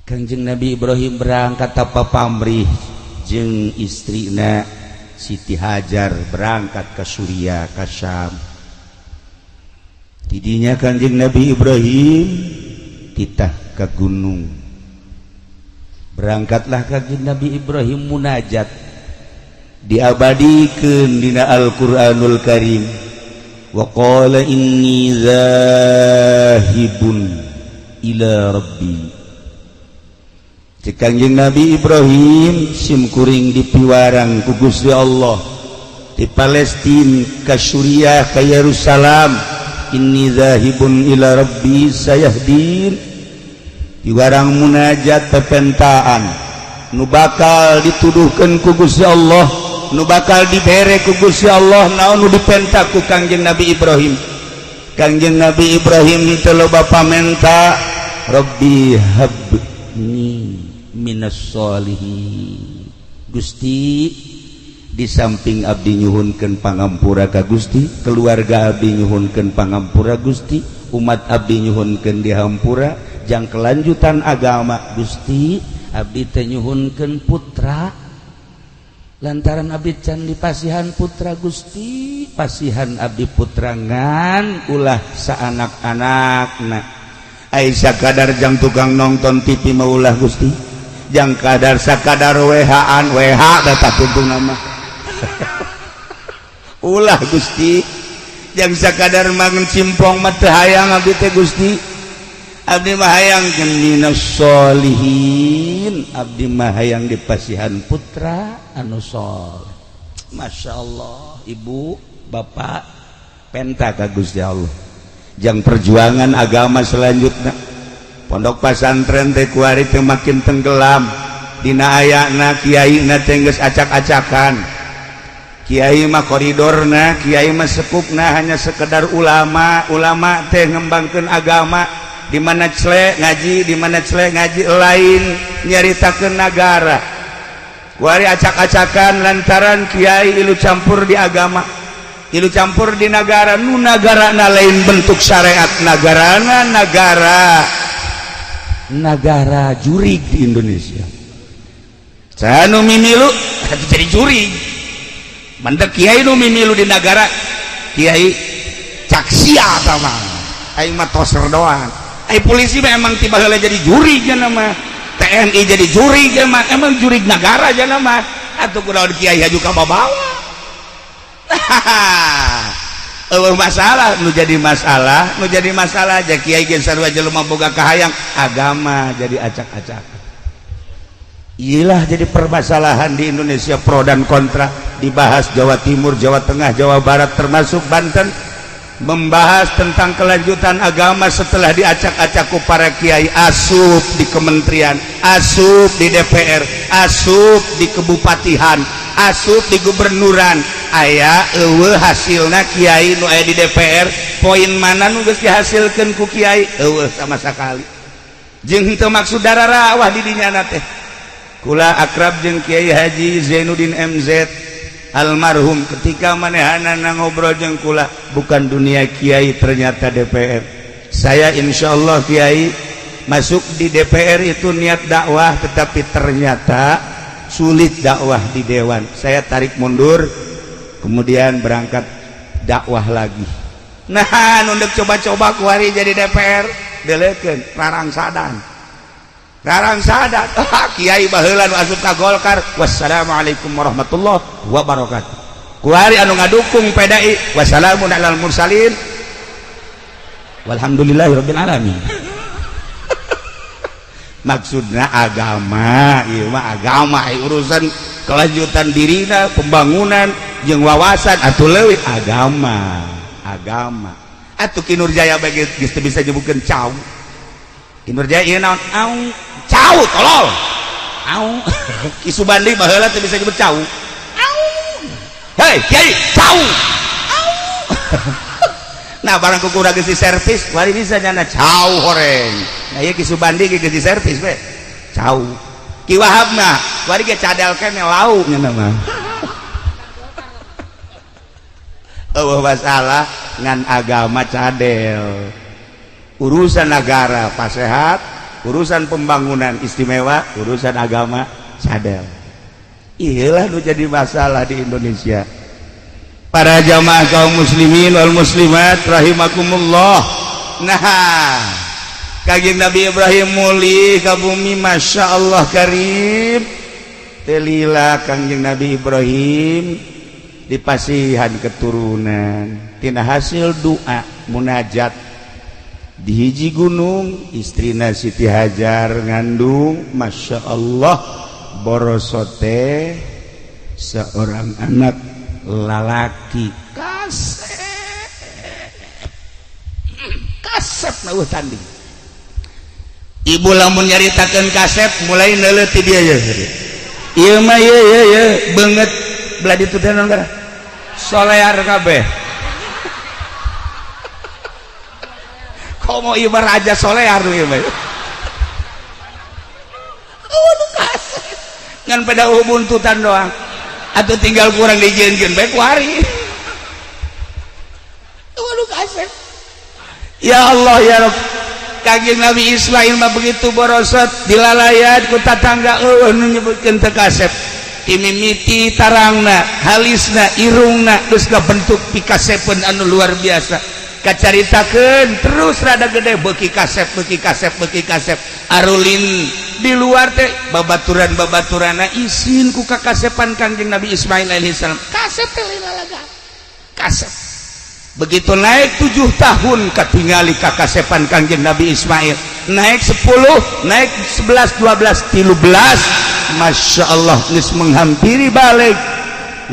Kanjeng Nabi Ibrahim berangkat apa pamrih jeung istrina Siti Hajar berangkat ke Suriah, ke Syam. Tidinya Kanjeng Nabi Ibrahim titah ke gunung. Berangkatlah Kanjeng Nabi Ibrahim munajat diabadikeun dina Al-Qur'anul Karim. Wa qala inni zahibun ila rabbi. Kanjeng Nabi Ibrahim simkuring dipiwarang ku Gusti Allah di Palestina ka Suriah ka Yerusalem. Inni zahibun ila rabbi sayahdin. Piwarang munajat pepentaan nu bakal dituduhkeun ku Gusti Allah, nu bakal dibere ku Gusti Allah, naon nu dipenta ku Kanjeng Nabi Ibrahim. Kanjeng Nabi Ibrahim teh loba pamenta, Rabbi habni minas sholihin. Gusti, di samping abdi nyuhunkeun pangampura ka Gusti, keluarga abdi nyuhunkeun pangampura Gusti, umat abdi nyuhunkeun dihampura, jang kelanjutan agama Gusti, abdi teh nyuhunkeun putra. Lantaran abdi can dipasihan putra Gusti, pasihan abdi putra ngan ulah saanak-anakna. Ai sakadar jang tukang nonton TV maulah Gusti. Jang kadar sakadar WH-an WH data tuntung nama. Ulah Gusti. Jang sakadar mangun simpong mah teu hayang abdi teh Gusti. Abdi mah hayang minas sholihin. Abdi mah hayang dipasihan putra anu saleh. Masyaallah, ibu, bapak penta ka Gusti Allah. Jang perjuangan agama selanjutnya. Pondok pesantren teh kuari teh makin tenggelam. Dina ayana kiaina teh geus acak-acakan. Kiai mah koridorna, kiai mah sekupna hanya sekedar ulama. Ulama teh ngembangkeun agama. Di mana celek ngaji, di mana celek ngaji lain nyaritakeun nagara. Kuari acak-acakan lantaran kiai ilu campur di agama. Ilu campur di negara, nu nagarana lain bentuk syariat nagarana negara jurig di Indonesia. Saya nu mimilu hati jadi jurig. Mandek kiai nu mimilu di negara kiai caksia sama aing mah toser doang polisi memang tiba heula jadi juri jangan mah TNI jadi juri jangan mah emang juri negara jangan mah atuh kunaon kiai haju ka babawa masalah nu jadi masalah aja kiai ge sarua jelema boga kahayang agama jadi acak-acak. Iyalah jadi permasalahan di Indonesia, pro dan kontra dibahas. Jawa Timur, Jawa Tengah, Jawa Barat termasuk Banten membahas tentang kelanjutan agama setelah diacak-acak ku para kiai, asup di kementerian, asup di DPR, asup di kebupatihan, asup di gubernuran. Aya eueuh hasilna kiai nu aya di DPR, poin mana nu geus dihasilkeun ku kiai eueuh sama sakali. Jeung henteu maksud dararawah di dinya teh. Kula akrab jeung Kiai Haji Zainuddin MZ almarhum, ketika manehana ngobrol jeung kula, bukan dunia kiai ternyata DPR. Saya insyaallah kiai masuk di DPR itu niat dakwah, tetapi ternyata sulit dakwah di dewan. Saya tarik mundur, kemudian berangkat dakwah lagi. Nah, nunduk coba-coba kuari jadi DPR, delekeun larang sadan. Garang sadat kiai baheula nu asup ka Golkar. Wassalamualaikum warahmatullahi wabarakatuh. Kuari anu ngadukung PDI, wassalamun alal mursalin walhamdulillahirabbil alamin. Maksudna agama, ieu mah agama, urusan kelanjutan dirina, pembangunan jeung wawasan atuh leuwih agama. Atuh kinerja bage geus teu bisa nyebutkeun cau. Kinerja ieu naon? Au cau tolol au isu bandi baheula teu bisa disebut cau au hei kiai cau au nah barang kukurang geus diservis wari bisa nyana cau horeng. Nah ieu isu bandi geus diservis we cau ki Wahab mah wari ge cadel kene lau nyana mah eueuh masalah ngan agama cadel. Urusan negara pasehat, urusan pembangunan istimewa, urusan agama cadel. Iyalah nu jadi masalah di Indonesia. Para jamaah kaum muslimin wal muslimat rahimakumullah. Nah, Kangjeng Nabi Ibrahim muli ka bumi, Masya Allah karim. Telila Kangjeng Nabi Ibrahim dipasihan keturunan tina hasil doa munajat di hiji gunung. Istrina Siti Hajar ngandung, Masya Allah, borosote seorang anak lalaki. Kasep na tanding. Ibu lamun nyaritakeun kasep mulai neuleuti dia ya. Ieu mah ye beungeut belah ditu teh naon gara? Solear kabeh. Komo ieu raja solear ieu mah. Ngan pada buntutan doang. Atuh tinggal kurang dijieunkeun bae ku hari. Waduh kasep. Ya Allah ya Rabb. Kangjeng Nabi Ismail mah begitu borosot dilalayan ku tatangga nu nyebutkeun teu kasep. Timimiti tarangna, halisna, irungna geus bentuk pikasepeun anu luar biasa. Kacaritakeun terus rada gede beuki kasep arulin di luar teh babaturan-babaturana isin ku kakasepan Kangjeng Nabi Ismail alaihi salam. Kasep teh lalaga. Kasep. Begitu naik 7 tahun katingali kakasepan Kangjeng Nabi Ismail. Naik 10, naik 11, 12, 13. Masya Allah geus menghampiri balik.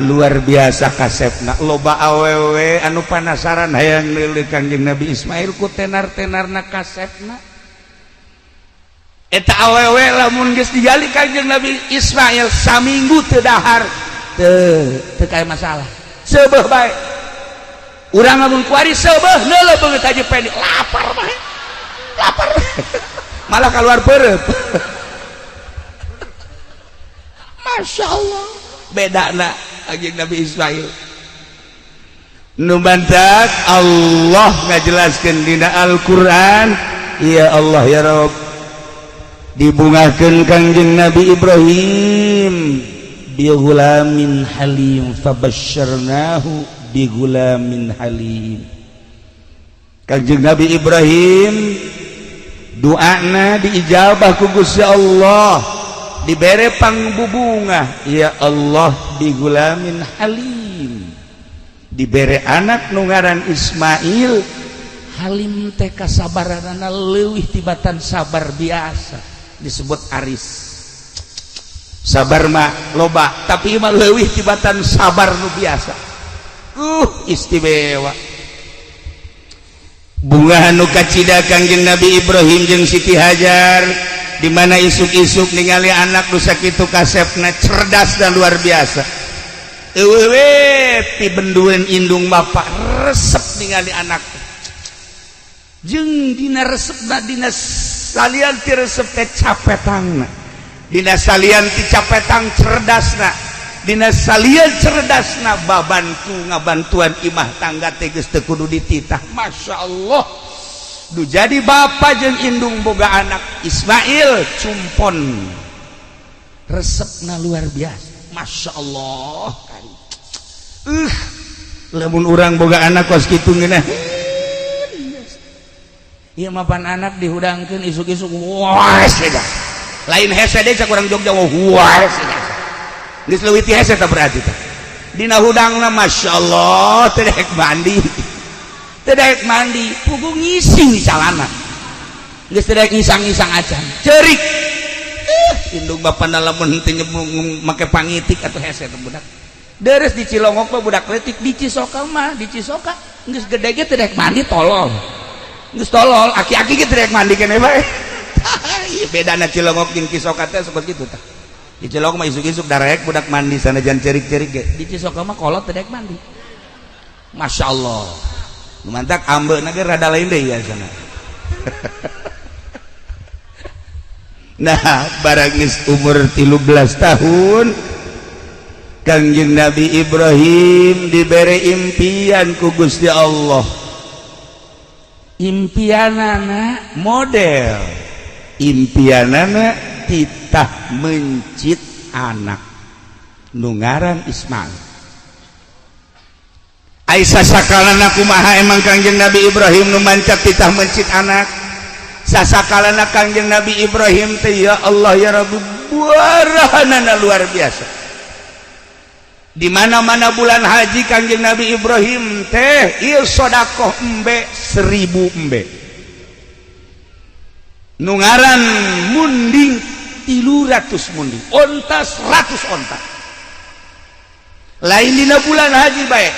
Luar biasa kasepna. Loba awewe anu penasaran hayang nilai Kangjeng Nabi Ismail ku tenar-tenarna kasepna. Eta awewe lamun geus digali Kangjeng Nabi Ismail saminggu teu dahar teu kae masalah. Seubeuh bae. Urang lamun kuari seubeuh neuleuh beungeut haji peni lapar bae. Lapar. Malah keluar peureup. Masya Allah. Bedana Kangjeng Nabi Ismail nu bantak Allah ngajelaskeun dina Al-Qur'an. Ya Allah ya Rabb, dibungakeun Kangjeng Nabi Ibrahim bi ghulamin halim fabasyarnahu bi ghulamin halim. Kanjeng Nabi Ibrahim doana diijabah ku Gusti Allah, dibere pangbubungah, ya Allah bigulamin halim, dibere anak nu ngaran Ismail. Halim teh kasabaranana leuwih tibatan sabar biasa, disebut aris. Sabar mah loba, tapi mah leuwih tibatan sabar nu biasa. Istimewa. Bunga anu kacida Kangjeng Nabi Ibrahim jeung Siti Hajar, di mana isuk-isuk ningali anak nu sakitu kasepna cerdas dan luar biasa. Eueuh ti bendueun indung bapa resep ningali anak. Jeung dina resepna dina salian ti resep teh capetangna. Dina salian ti capetang cerdasna. Dina salian cerdasna babantu ngabantuan imah tangga teh geus teu kudu dititah. Masya Allah, du jadi bapa jeung indung boga anak Ismail cumpon resepna luar biasa. Masya Allah, lamun urang boga anak kos kitu ngeunah ieu mah pan anak dihudangkeun isuk-isuk wah seda lain hese deui cak urang Jogja wah seda geus leuwih ti hese tah berarti tah dina hudangna Masya Allah teu daek mandi pugu ngising di calana geus teu daek ngisang-ngisang acan ceurik indung bapana lamun teu make pangitik atuh hese teh budak deres di Cilongok mah budak leutik di Cisoka mah di Cisoka geus gede ge teu daek mandi tolol geus tolol aki-aki ge teu daek mandi keneh bae ieu bedana Cilongok jeung Cisoka teh seperti kitu tah. Di Cilongok mah isuk-isuk darek budak mandi sanajan cerik-cerik ge. Di Cisoka mah kolot teu daek mandi. Masya Allah. Nu mantak ambeuna ge rada lain deui ya sana. Nah, barang geus umur 13 tahun Kangjeng Nabi Ibrahim dibere impian ku Gusti Allah. Impianana model. Impianana titah mencit anak nu ngaran Ismail. Aisyah sakalana kumaha emang Kangjeng Nabi Ibrahim nu mancat titah mencit anak. Sasakalana Kangjeng Nabi Ibrahim teh ya Allah ya Rabbi buarahanana luar biasa. Di mana-mana bulan haji Kangjeng Nabi Ibrahim teh ieu sedekah embe 1000 embe. Nu ngaran munding 300 munding, onta 100 onta. Lain dina bulan haji bae.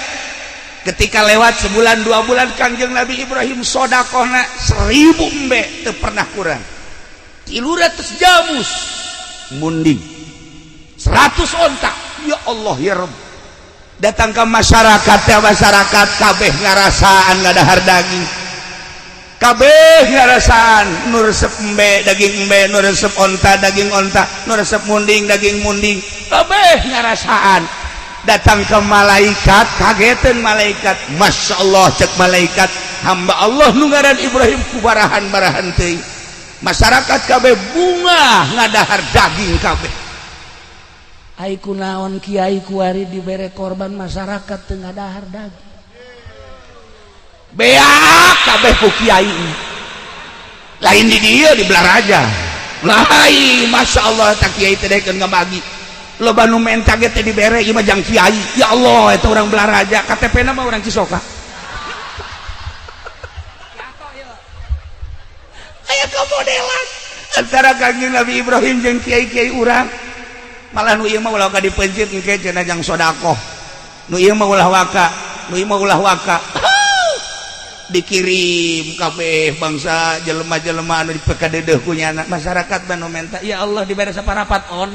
Ketika lewat sebulan 2 bulan Kangjeng Nabi Ibrahim sedekahna 1000 embe teu pernah kurang. 300 jamus munding. 100 onta. Ya Allah ya Rabb. Datang ke masyarakat ya masyarakat kabeh ngarasaan ngadahar daging. Kabeh ngarasaan nu resep embe daging embe, nu resep onta daging onta, nu resep munding daging munding. Kabeh ngarasaan. Datang ke malaikat, kageteun malaikat. Masya Allah cek malaikat, hamba Allah nu ngaran Ibrahim kubarahan-barahan teuing. Masyarakat kabeh bunga ngadahar daging kabeh. Ai kunaon kiai kuari dibere korban masyarakat teu ngadahar daging. Beak kabeh ku kiai. Lain di dieu di Blaraja. Lain Masya Allah tak kiai teh daekeun ngabagi. Loba nu menta ge teh dibere ieu mah jang kiai. Ya Allah eta urang Blaraja, KTP-na mah urang Cisoka. Aya kamodelan antara Kangjeng Nabi Ibrahim jeung kiai-kiai urang. Malah nu ieu mah ulah ka dipencit engke cenah jang sedekah. Nu ieu mah ulah waka. Dikirim kabeh bangsa jelema-jelema anu dipekadeudeuh ku nyana masyarakat banu menta. Ya Allah dibere saparapat on.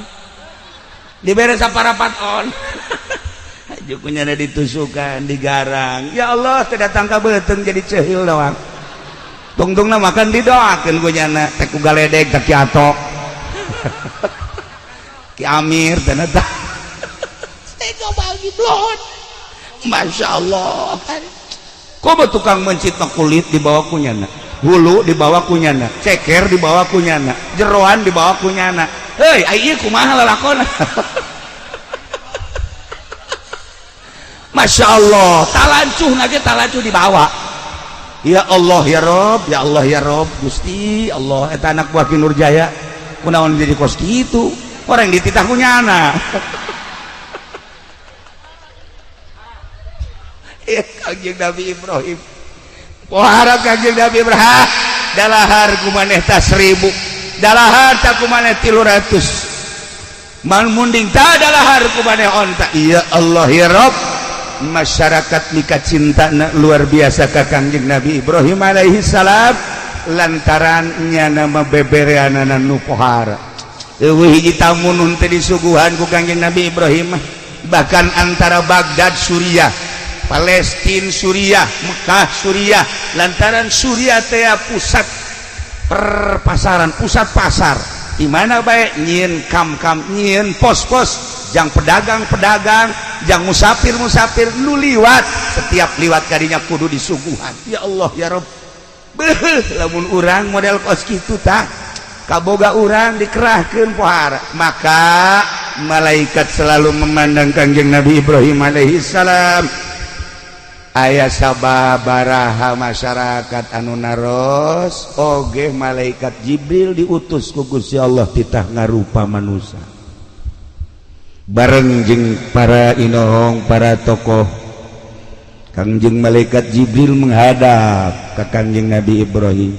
Dibere saparapat on. Aju ku nyana ditusukan, digarang. Ya Allah teu datang ka beuteung jadi ceuhil doang. Tungtungna makan didoakeun ku nyana teh ku galedeg teh kiatok. Ki Amir dan eta tega bagi blon. Masya Allah kan koba tukang mencit kulit dibawa kunyana, hulu dibawa kunyana, ceker dibawa kunyana, jeroan dibawa kunyana. Hei ieu kumaha lalakona. Masya Allah talancuh nage talancuh dibawa ya Allah ya Rob, ya Allah ya Rob, Gusti Allah eta anak buah Ki Nurjaya kunaon jadi kos kitu orang dititah ku nyana. Ya Kangjeng Nabi Ibrahim pohara Kangjeng Nabi Ibrahim dalahar ku maneh tah 1000 dalahar tah ku maneh 300 man munding tah dalahar ku maneh onta ya Allah ya Rob. Masyarakat mika cintana luar biasa ka Kangjeng Nabi Ibrahim alaihi salam lantaran nyana bebereanana nu pohara eueuh hiji tamu nun teh disuguhan ku Kangjeng Nabi Ibrahim bahkan antara Baghdad Suriah Palestina Suriah Mekah Suriah lantaran Suriah teh pusat perpasaran pusat pasar di mana bae nyieun kam-kam nyieun pos-pos jang pedagang-pedagang jang musafir-musafir nu liwat setiap liwat kadinya kudu disuguhan ya Allah ya Rob beuh lamun urang model kos kitu tah kaboga urang dikerahkeun pohara maka malaikat selalu memandang Kangjeng Nabi Ibrahim alaihi salam aya sababaraha masyarakat anu naros oge malaikat Jibril diutus ku Gusti Allah titah ngarupa manusia bareng jeung para inohong para tokoh Kangjeng malaikat Jibril menghadap ke Kangjeng Nabi Ibrahim.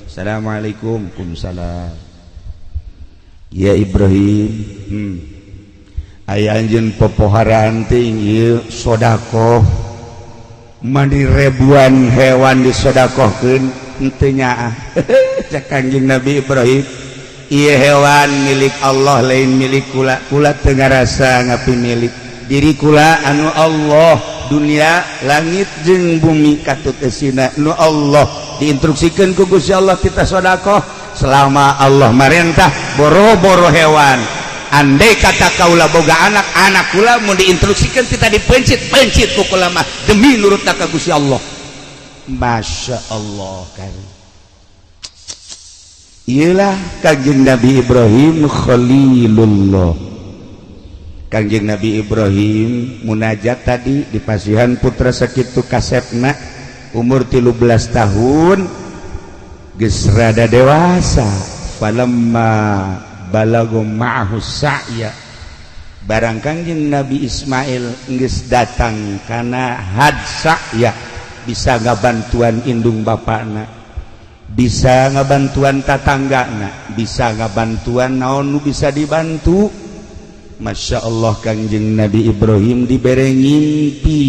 Assalamualaikum. Waalaikumsalam. Ya Ibrahim, aya anjeun popoharaan teh ieu sedekah mani ribuan hewan disedekahkeun henteu nyaah. Cak Kangjeng Nabi Ibrahim, ieu hewan milik Allah lain milik kula. Kula teu ngarasa ngapi milik diri kula anu Allah dunia langit jeung bumi katut eusina nu Allah diinstruksikeun ku Gusti Allah kita sedekah selama Allah marentah boro-boro hewan. Andai kata kaula boga anak kula mau diinstruksikan kita dipencit ku kula mah demi nurutna ka Gusti Allah. Masya Allah kan. Iyalah Kangjeng Nabi Ibrahim Khalilullah. Kangjeng Nabi Ibrahim munajat tadi di pasihan putra sakitu kasepna umur 13 tahun geus rada dewasa falamma balagu ma'ahu sa'ya barang Kangjeng Nabi Ismail geus datang kana had sa'ya bisa ngabantuan indung bapakna bisa ngabantuan tatanggana bisa ngabantuan naon nu bisa dibantu. Masya Allah Kangjeng Nabi Ibrahim dibere ngimpi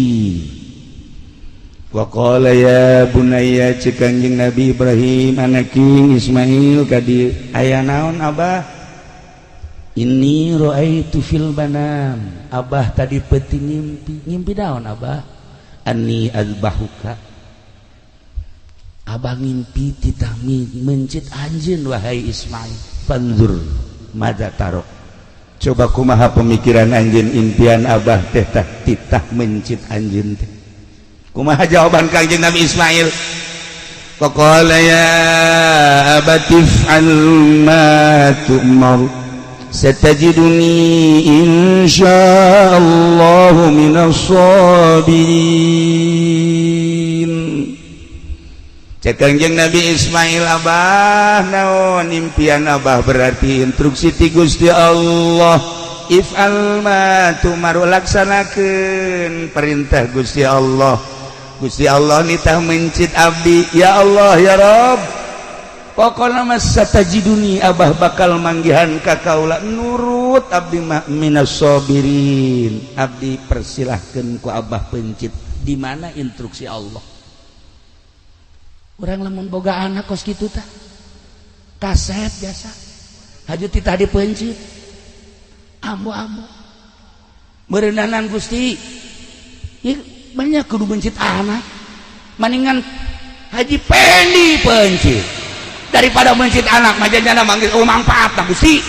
wa qala ya bunayya cek Kangjeng Nabi Ibrahim anaking Ismail kadi aya naon abah inni ra'aitu fil banam abah tadi peuting ngimpi naon abah anni azbahuka abah ngimpi titah mencit anjeun wahai Ismail fanzur madza taro coba kumaha pemikiran anjeun impian abah teh tah titah mencit anjeun teh kumaha jawaban Kangjeng Nabi Ismail faqala ya abatif al ma tu'mar satajiduni insyaallah minas sabirin. Cek Kangjeng Nabi Ismail abah naon impian abah berarti instruksi ti Gusti Allah if'al ma tu'mar laksanakeun perintah Gusti Allah. Gusti Allah nitah mencit abdi ya Allah ya Rabb pokona mas satajiduni abah bakal manggihan ka kaula nurut abdi minas sabirin abdi persilahkeun ku abah pencit di mana instruksi Allah. Urang lamun boga anak kos kitu tah kaset biasa haju titah dipencit ambo-ambo berendanan Gusti ya, banyak kudu mencit anak maningan haji pendi pencit daripada mencit anak majanya manggil mangfaat lah Gusti.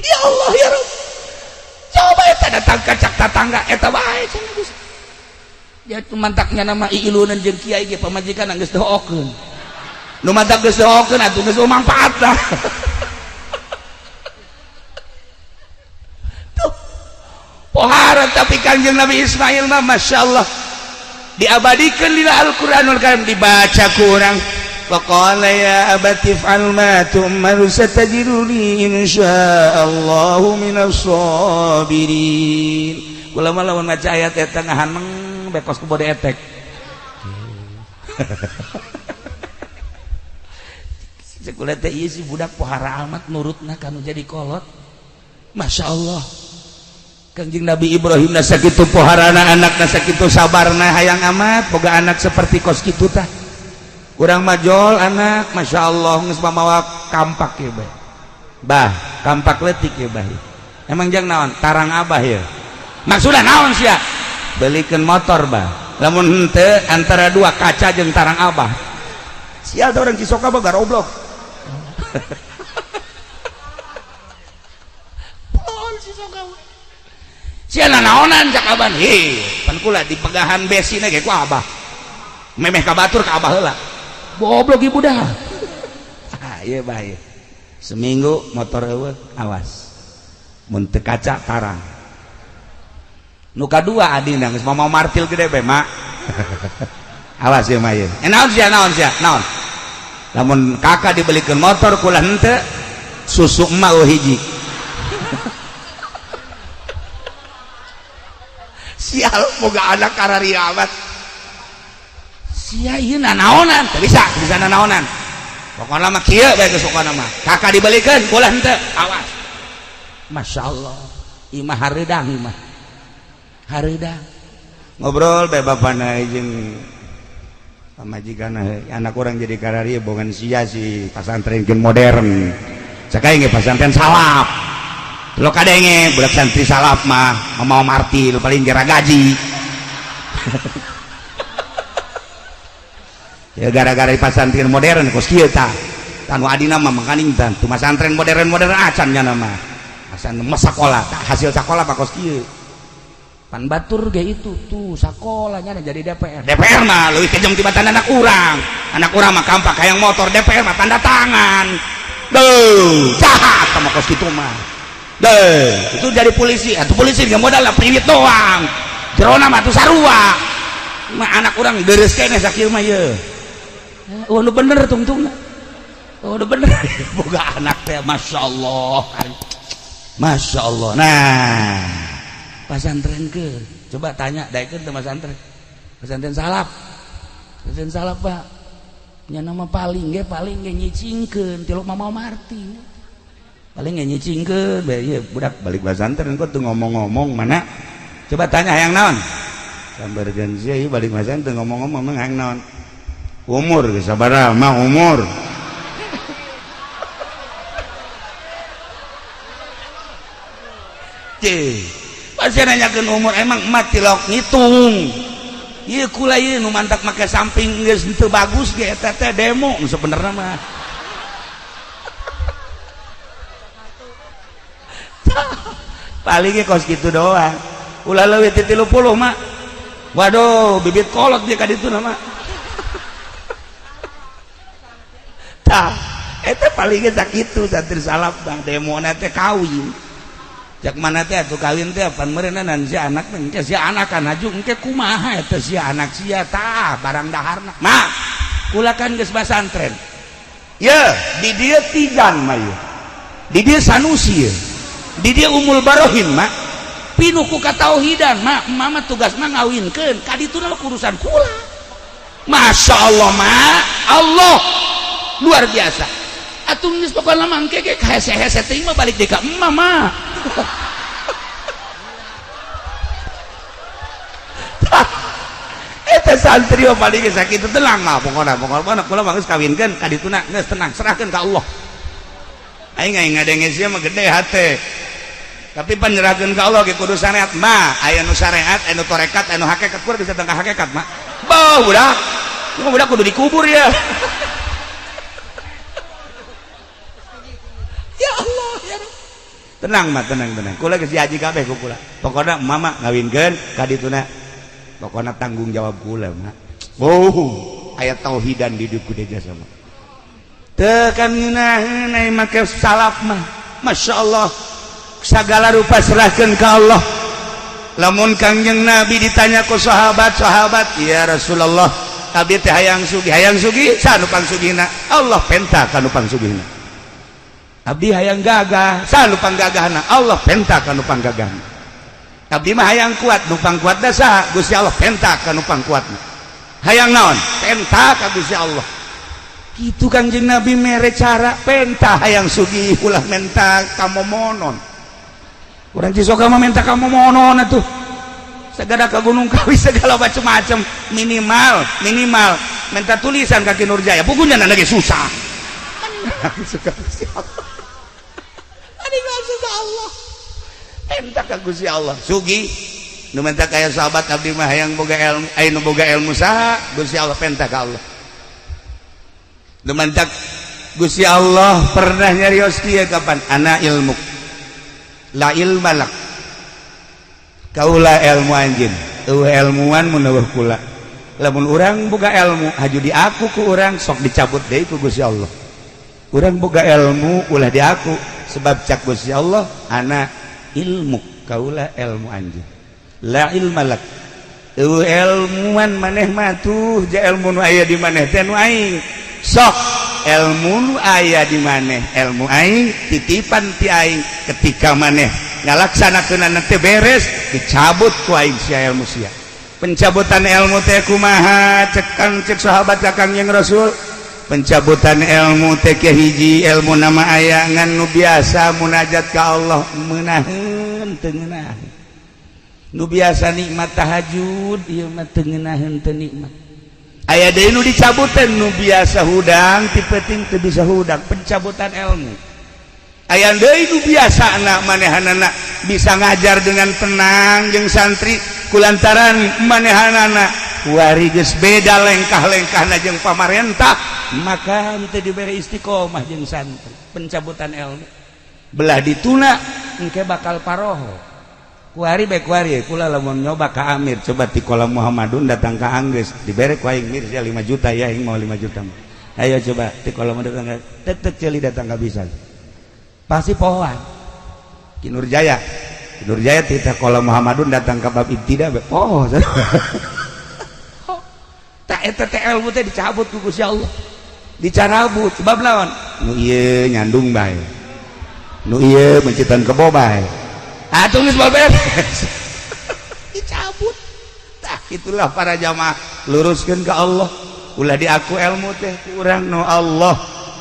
Ya Allah ya Rabb coba eta datang kacak tatangga eta bae cenah Gusti ya mantaknya nama iilunan jeung kiai ge pamajikan geus doakeun nu mantak geus doakeun atuh geus mangfaat lah. Tuh pohara tapi Kangjeng Nabi Ismail mah Masya Allah diabadikan di Al-Qur'anul Karim dibaca ku urang faqala ya abati fa'al ma tu'mar satajiduni insyaallahu minas sabirin kula mah lamun maca ayat eta ngahaneng bekos ku bode etek sekolah teh ieu si budak pohara amat nurutna kanu jadi kolot Masya Allah Kangjeng Nabi Ibrahim sakitu poharana anakna sakitu sabarna hayang amat boga anak seperti kos kitu tah urang majol anak Masya Allah geus mamawa kampak ya bah kampak leutik ya bah emang jang naon tarang abah ya maksudna naon sia belikeun motor bah lamun henteu antara dua kaca jeung tarang abah sial da urang Cisoka boga goblok siana naonan cak aban pan kula di pegahan besina ge ku abah memeh ka batur ka abah heula goblok ibu dah ieu bah ieu seminggu motor eueuh awas mun teu kaca tarang nu kadua adina geus mau martil gede bae mak awas ieu mah ieu naon sia naon lamun kakak dibelikeun motor kula henteu susu emak hiji sial boga anak kararia amat sia ieu nanaonan teu bisa nanaonan pokona mah kieu bae geus pokona mah kakak dibelikeun kula henteu awas Masya Allah imah hareudang imah hareudang ngobrol bae bapana jeung pamajikanna anak urang jadi kararia bogan sia si pasantrenkeun modern sakae ge pasantren salap lo kadenge budak santri salap mah mau martil paling gara gaji ya gara-gara di pasantren modern kos kieu tah tanu adina mah makaning tah tu pasantren modern acan nya nama asan mah sakola hasil sakola mah kos kieu pan batur ge itu tuh sakolanya jadi DPR mah leuwih kejam tibatan anak urang mah kampak hayang motor DPR mah tanda tangan deuh jahat sama kos kitu mah deh itu jadi polisi atau polisi nggak modal lah priwit doang jerona mah tuh sarua mah anak orang deres kene sakieu mah ye oh nu bener tungtung oh nu bener boga anak teh Masya Allah nah pasantren ke coba tanya daekeun teh pasantren salap Pak nya nama paling ge nyicingkeun ti lu mau marti paling nyicingkeun bae ieu budak balik pasantren kok tuh ngomong-ngomong mana coba tanya hayang naon sambarkeun sia ieu balik pasantren ngomong-ngomong mah hayang naon umur geus sabaraha mah umur pasti nanyakeun umur emang emak tilok ngitung ieu kula ieu nu mantak make samping geus teu bagus ge eta teh demo sebenarnya mah palingnya kos gitu doang ulah leuwih ti 30 mak waduh bibit kolot dia ka ditu nama tah eta palingnya sakitu santri salap bang demona teh kawin jak mana teh atuh kawin teh pan meureunan si anak teh si anak kan haju engke kumaha eta si anak sia tah barang daharna mak kula kan geus pasantren ye di dieu tigan mah ye di dieu sanusi ye di dia umul barohin mak pinuh ku katauhidan mak mama tugas mah ngawinkeun kadituna urusan kula Masya Allah mak Allah luar biasa atuh geus pokona mangke ge hese-hese teh mah balik deui ka emma mah eta santri mah balik sakitu tenang mah pokona kula mah geus kawinkeun kadituna geus tenang serahkeun ka Allah aing ngadenge sia mah gede hate tapi penyerahkeun ka Allah ge kudu syariat mah aya nu syariat anu torekat anu hakikat kudu bisa tengah hakikat mah beuh budak kudu dikubur ya ya Allah ya tenang mah tenang kula geus diaji kabeh ku kula pokona mama ngawinkeun ka dituna pokona tanggung jawab kula mah aya tauhidan di dieu deja sama teu kan ngeunaheun make salaf mah Masya Allah segala rupa serahkan ke Allah lamun Kangjeng Nabi ditanya ku sahabat-sahabat, ya Rasulullah, abdi teh hayang sugi sanupang sugihna, Allah penta kanupang sugihna. Abdi hayang gagah sanupang gagahna, Allah penta kanupang gagahna. Abdi mah hayang kuat, nupang kuat dasa Gusti Allah penta kanupang kuatna. Hayang naon? Penta ka Gusti Allah. Kitu Kangjeng Nabi mere cara penta hayang sugih ulah menta kamomonon. Urang Cisoka mah minta kamu monon atuh. Sagada ka Gunung Kawi segala macam-macam, minimal minta tulisan kaki Nurjaya. Bukunya lagi susah. Ari susah Allah. Minta ka Gusti Allah. Sugi nu minta kaya sahabat abdi mah hayang boga ilmu, aya nu boga ilmu saha, Gusti Allah penta ka Allah. Nu minta Gusti Allah pernah nyarios kieu kapan? Ana ilmu la ilmalak kaula ilmu anjeun ilmuwan mun eueuh kula lamun urang boga ilmu haju di aku ku urang sok dicabut deui ku Gusti Allah. Urang boga ilmu ulah di aku sebab cak Gusti Allah ana ilmu kaula ilmu anjeun la ilmalak eueuh ilmuwan maneh mah tuh ja ilmu nu aya di maneh teh nu aing sok ilmu aya di maneh ilmu aing titipan ti aing ketika maneh ngalaksanakeunana teh beres dicabut ku aing sia ilmu sia. Pencabutan ilmu teh kumaha cek sahabat Kangjeng Rasul? Pencabutan ilmu teh hiji ilmu nama aya ngan nu biasa munajat ka Allah meunaheun teu ngeunaheun. Nu biasa nikmat tahajud ieu mah teu ngeunaheun teu nikmat. Aya deui nu dicabutan nu biasa hudang ti penting teu bisa hudang, pencabutan ilmu. Aya deui nu biasana manehanana bisa ngajar dengan tenang jeung santri kulantaran manehanana kuari geus beda lengkah-lengkahna jeung pamarentah, maka teu dibere istiqomah jeung santri. Pencabutan ilmu belah dituna engke bakal paroho. Kuari bae kuari kula lamun nyoba ka Amir coba ti kolam Muhammadun datang ka Anggris dibere ku aing Mir 5 juta ya aing mau 5 juta. Ayo coba ti kolam datang tek ceuli datang ka bisa. Pasti pohoan. Ki Nurjaya ti kolam Muhammadun datang ka bab ibtida poho. Tak eta teh ilmu teh dicabut ku Gusti Allah. Dicarabut sebab naon? Nu ieu nyandung bae. Nu ieu mencitan kebo bae. Atuh geus beres dicabut. Tah itulah para jamaah luruskeun ka Allah. Ulah diaku ilmu teh urang nu Allah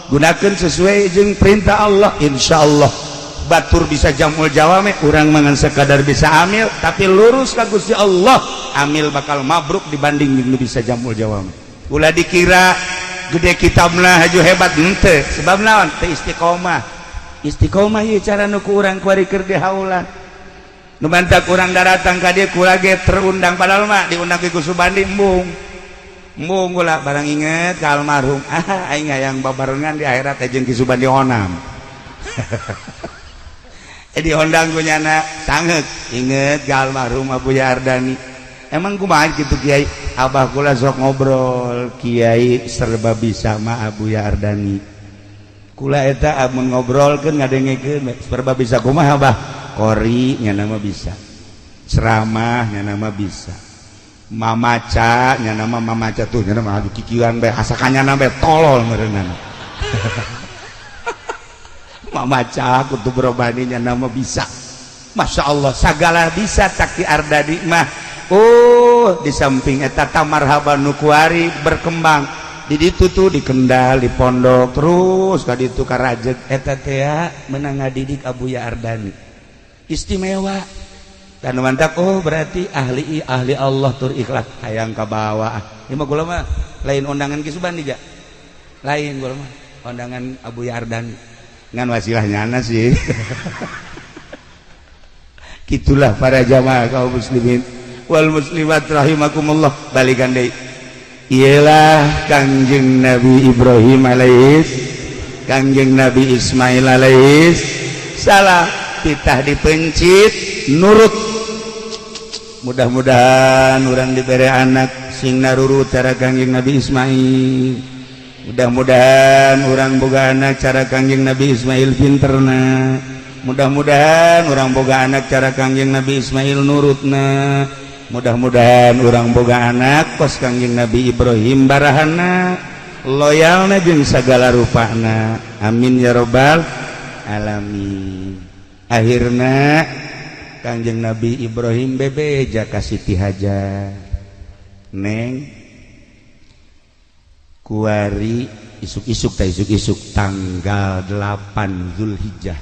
gunakeun sesuai jeung perintah Allah, insyaallah batur bisa jamul jawame. Urang mangan sekadar bisa amil tapi lurus ka Gusti Allah, amil bakal mabruk dibanding nu bisa jamul jawame. Ulah dikira gede kitabna haju hebat henteu, sebab naon? Teu istiqomah. Istiqomah ieu cara nu ku urang kuari keur dihaulan. Nu mantak urang daratang ka dieu kula ge terundang padahal mah diundang ku Subandi embung kula barang inget ka almarhum aing hayang babarengan di akhirat jeung ki Subandi onam. Diundang ku nyana sangeuk inget ka almarhum Abu Yardani. Emang kumaha kitu Kiai? Abah kula sok ngobrol Kiai serba bisa mah Abu Yardani. Kula eta amun ngobrolkeun ngadengekeun serba bisa kumaha Abah? Kori nya nama bisa, ceramah nya nama bisa, mamaca nya nama mamaca tuh nya nama adu kikiran bae asakannya nama tolol meureunana. Mamaca kudu berobani nya nama bisa. Masya Allah sagala bisa Caki Ardadi mah. Oh di samping eta tamarhaban nu kuari berkembang di ditu tuh di Kendal di pondok terus ka ditu ka Rajeg eta teh meunang ngadidik Abuya Ardani. Istimewa dan mantap. Oh berarti ahli Allah tur ikhlas hayang ka bawah. Ieu mah kula mah lain undangan ki Subandi ja. Lain kula mah undangan Abu Yardan ngan wasilahnya ana sih. Kitulah para jamaah kaum muslimin wal muslimat rahimakumullah. Balikan deui. Ialah Kangjeng Nabi Ibrahim alaihis, Kangjeng Nabi Ismail alaihis salam titah dipencit nurut. Mudah-mudahan orang diberi anak sing narurut cara Kangjeng Nabi Ismail. Mudah-mudahan orang boga anak cara Kangjeng Nabi Ismail pinterna. mudah-mudahan orang boga anak cara Kangjeng Nabi Ismail nurutna, mudah-mudahan orang boga anak kos Kangjeng Nabi Ibrahim barahana loyalna jeung sagala rupana, amin ya robbal alamin. Akhirna Kangjeng Nabi Ibrahim bebeja ka Siti Hajar, neng kuari isuk-isuk tanggal 8 Zulhijjah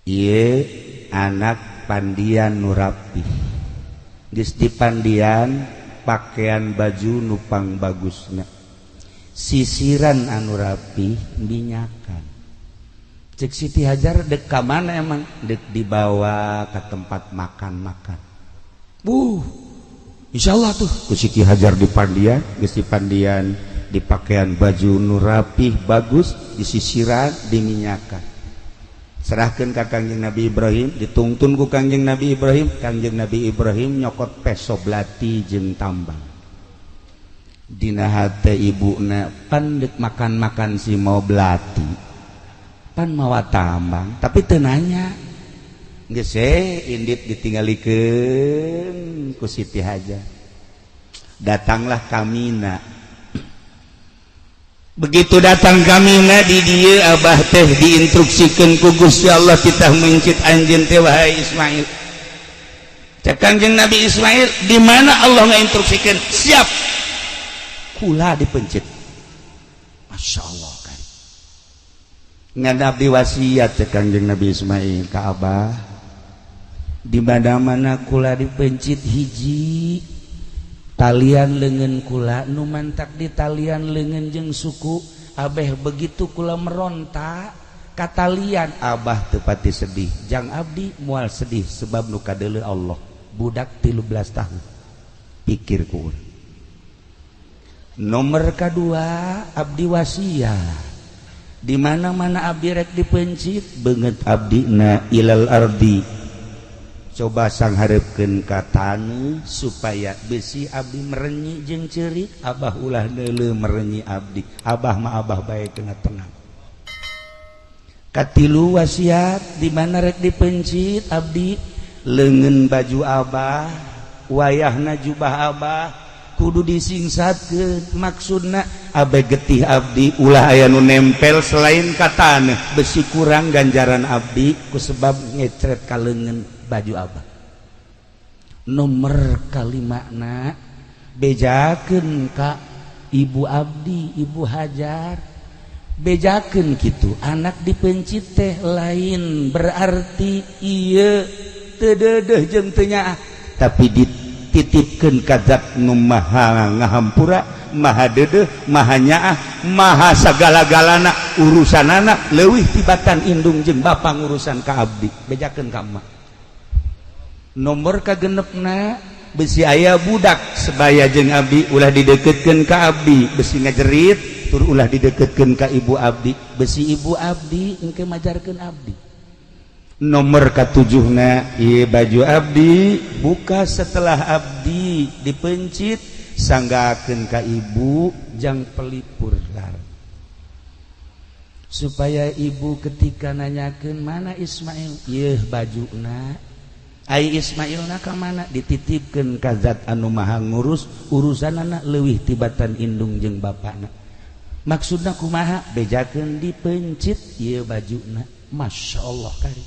ieu anak pandian nu rapih geus dipandian pakaian baju nupang bagusna sisiran anu rapih minyakan. Cek Siti Hajar dek ka mana emang? Dek dibawa ke tempat makan-makan. Insyaallah tuh ku Siti Hajar dipandian, geus dipandian di pakaian baju nu rapih bagus, disisiran, diminyakan. Serahkeun ka Kangjeng Nabi Ibrahim, ditungtun ku Kangjeng Nabi Ibrahim. Kangjeng Nabi Ibrahim nyokot peso belati jeung tambang. Dina hate ibuna pan dek makan-makan si mau belati. Pan mawa tambang tapi teu nanya geus indit ditinggalikeun ku Siti Hajar. Datanglah Kamina. Begitu datang Kamina di dieu abah teh diinstruksikeun ku Gusti Allah titah mencit anjeun teh wahai Ismail. Cek Kangjeng Nabi Ismail, di mana Allah ngainstruksikeun? Siap. Kula dipencit. Masyaallah. Ngan abdi wasiat cek Kangjeng Nabi Ismail ka abah, di mana-mana kula dipencit hiji talian leungeun kula nu mantak di talian leungeun jeung suku abeh begitu kula meronta ka talian abah teu pati sedih. Jang abdi moal sedih sebab nu kadeuleu Allah budak 13 tahun pikir ku urang. Nomor kadua abdi wasiat di mana-mana abdi rek dipencit beungeut abdina ilal ardi, coba sangharepkeun ka taneuh supaya besi abdi merenyi jeung ceurik. Abah ulah neuleuh merenyi abdi, abah mah abah bae kena tenang. Katilu wasiat di mana rek dipencit abdi leungeun baju abah, wayahna jubah abah kudu disingsatkeun. Maksudna abah getih abdi ulah aya nu nempel selain ka taneuh, besi kurang ganjaran abdi ku sebab ngecret ka leungeun baju abah. Nomor kalimana bejakeun ka ibu abdi, ibu Hajar, bejakeun kitu anak dipencit teh lain berarti ieu teu deudeuh jeung teu nyaah, tapi dititipkeun ka Zat nu maha ngahampura, maha deudeuh, maha nyaah, maha sagala-galana urusanana leuwih tibatan indung jeung bapa ngurusan ka abdi. Bejakeun ka emak. Nomor kagenepna besi aya budak sebaya jeung abdi ulah dideketkeun ka abdi, besi ngajerit tur ulah dideketkeun ka ibu abdi, besi ibu abdi engke majarkeun abdi. Nomor katujuhna ieu baju abdi buka setelah abdi dipencit sanggakeun ka ibu jang pelipur lar, supaya ibu ketika nanyakeun mana Ismail, ieu bajuna ai Ismailna ka mana, dititipkeun ka Zat anu maha ngurus urusanana leuwih tibatan indung jeung bapana. Maksudna kumaha? Bejakeun dipencit ieu bajuna. Masyaallah kari.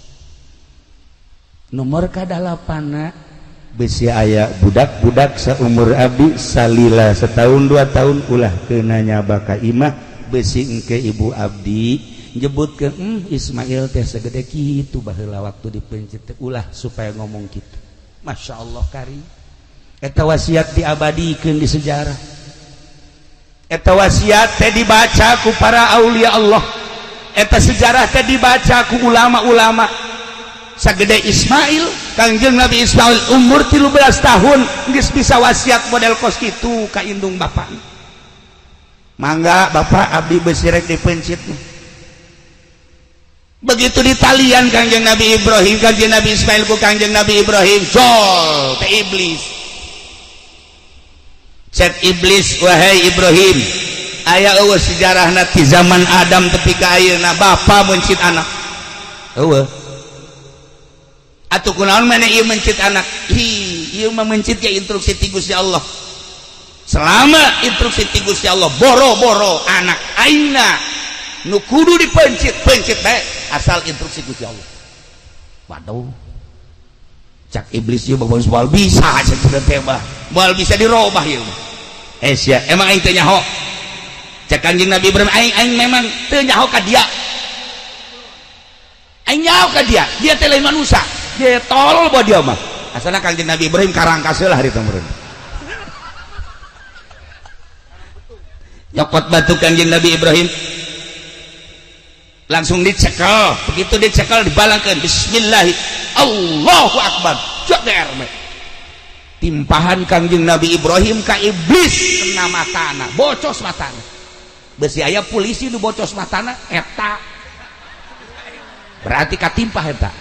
Nomor kadalapana besi aya budak-budak saumur abdi salila setahun 2 tahun ulah keuna nyaba ka imah, besi engke ibu abdi nyebutkeun Ismail teh segede kitu baheula waktu dipencit teh, ulah supaya ngomong kitu. Masyaallah kari. Eta wasiat diabadikeun di sejarah. Eta wasiat teh dibaca ku para aulia Allah. Eta sejarah teh dibaca ku ulama-ulama. Sagede Ismail, Kangjeng Nabi Ismail umur 13 tahun geus bisa wasiat model kos kitu ka indung bapak. Mangga bapak abdi besi rek dipencit. Begitu ditalian Kangjeng Nabi Ibrahim, Kangjeng Nabi Ismail ku Kangjeng Nabi Ibrahim, jol teh iblis. Cek iblis, wahai Ibrahim, aya sejarah nanti zaman Adam tepi ka ayeuna bapa mencit anak atuh kunaon mana ieu mencit anak ieu mah mencit ke instruksi ti Gusti Allah selama instruksi ti Gusti Allah boro-boro anak aina nu kudu dipencit bae asal instruksi Gusti Allah. Waduh cak iblis ieu bagus moal bisa cenah teh mah moal bisa dirobah ieu sia emang aing teh nyaho cak Kanjeng Nabi Ibrahim aing memang teu nyaho ka dia aing nyaho ka dia teh lain manusia dia tolol bae dia mah asalna Kanjeng Nabi Ibrahim karangkas heula hari teh meureun nyokot batu Kanjeng Nabi Ibrahim langsung dicekel begitu dicekel dibalangkeun bismillah Allahu akbar joger timpahan Kanjeng Nabi Ibrahim ka iblis kena matana bocos matana besi aya polisi nu bocos matana eta berarti katimpah eta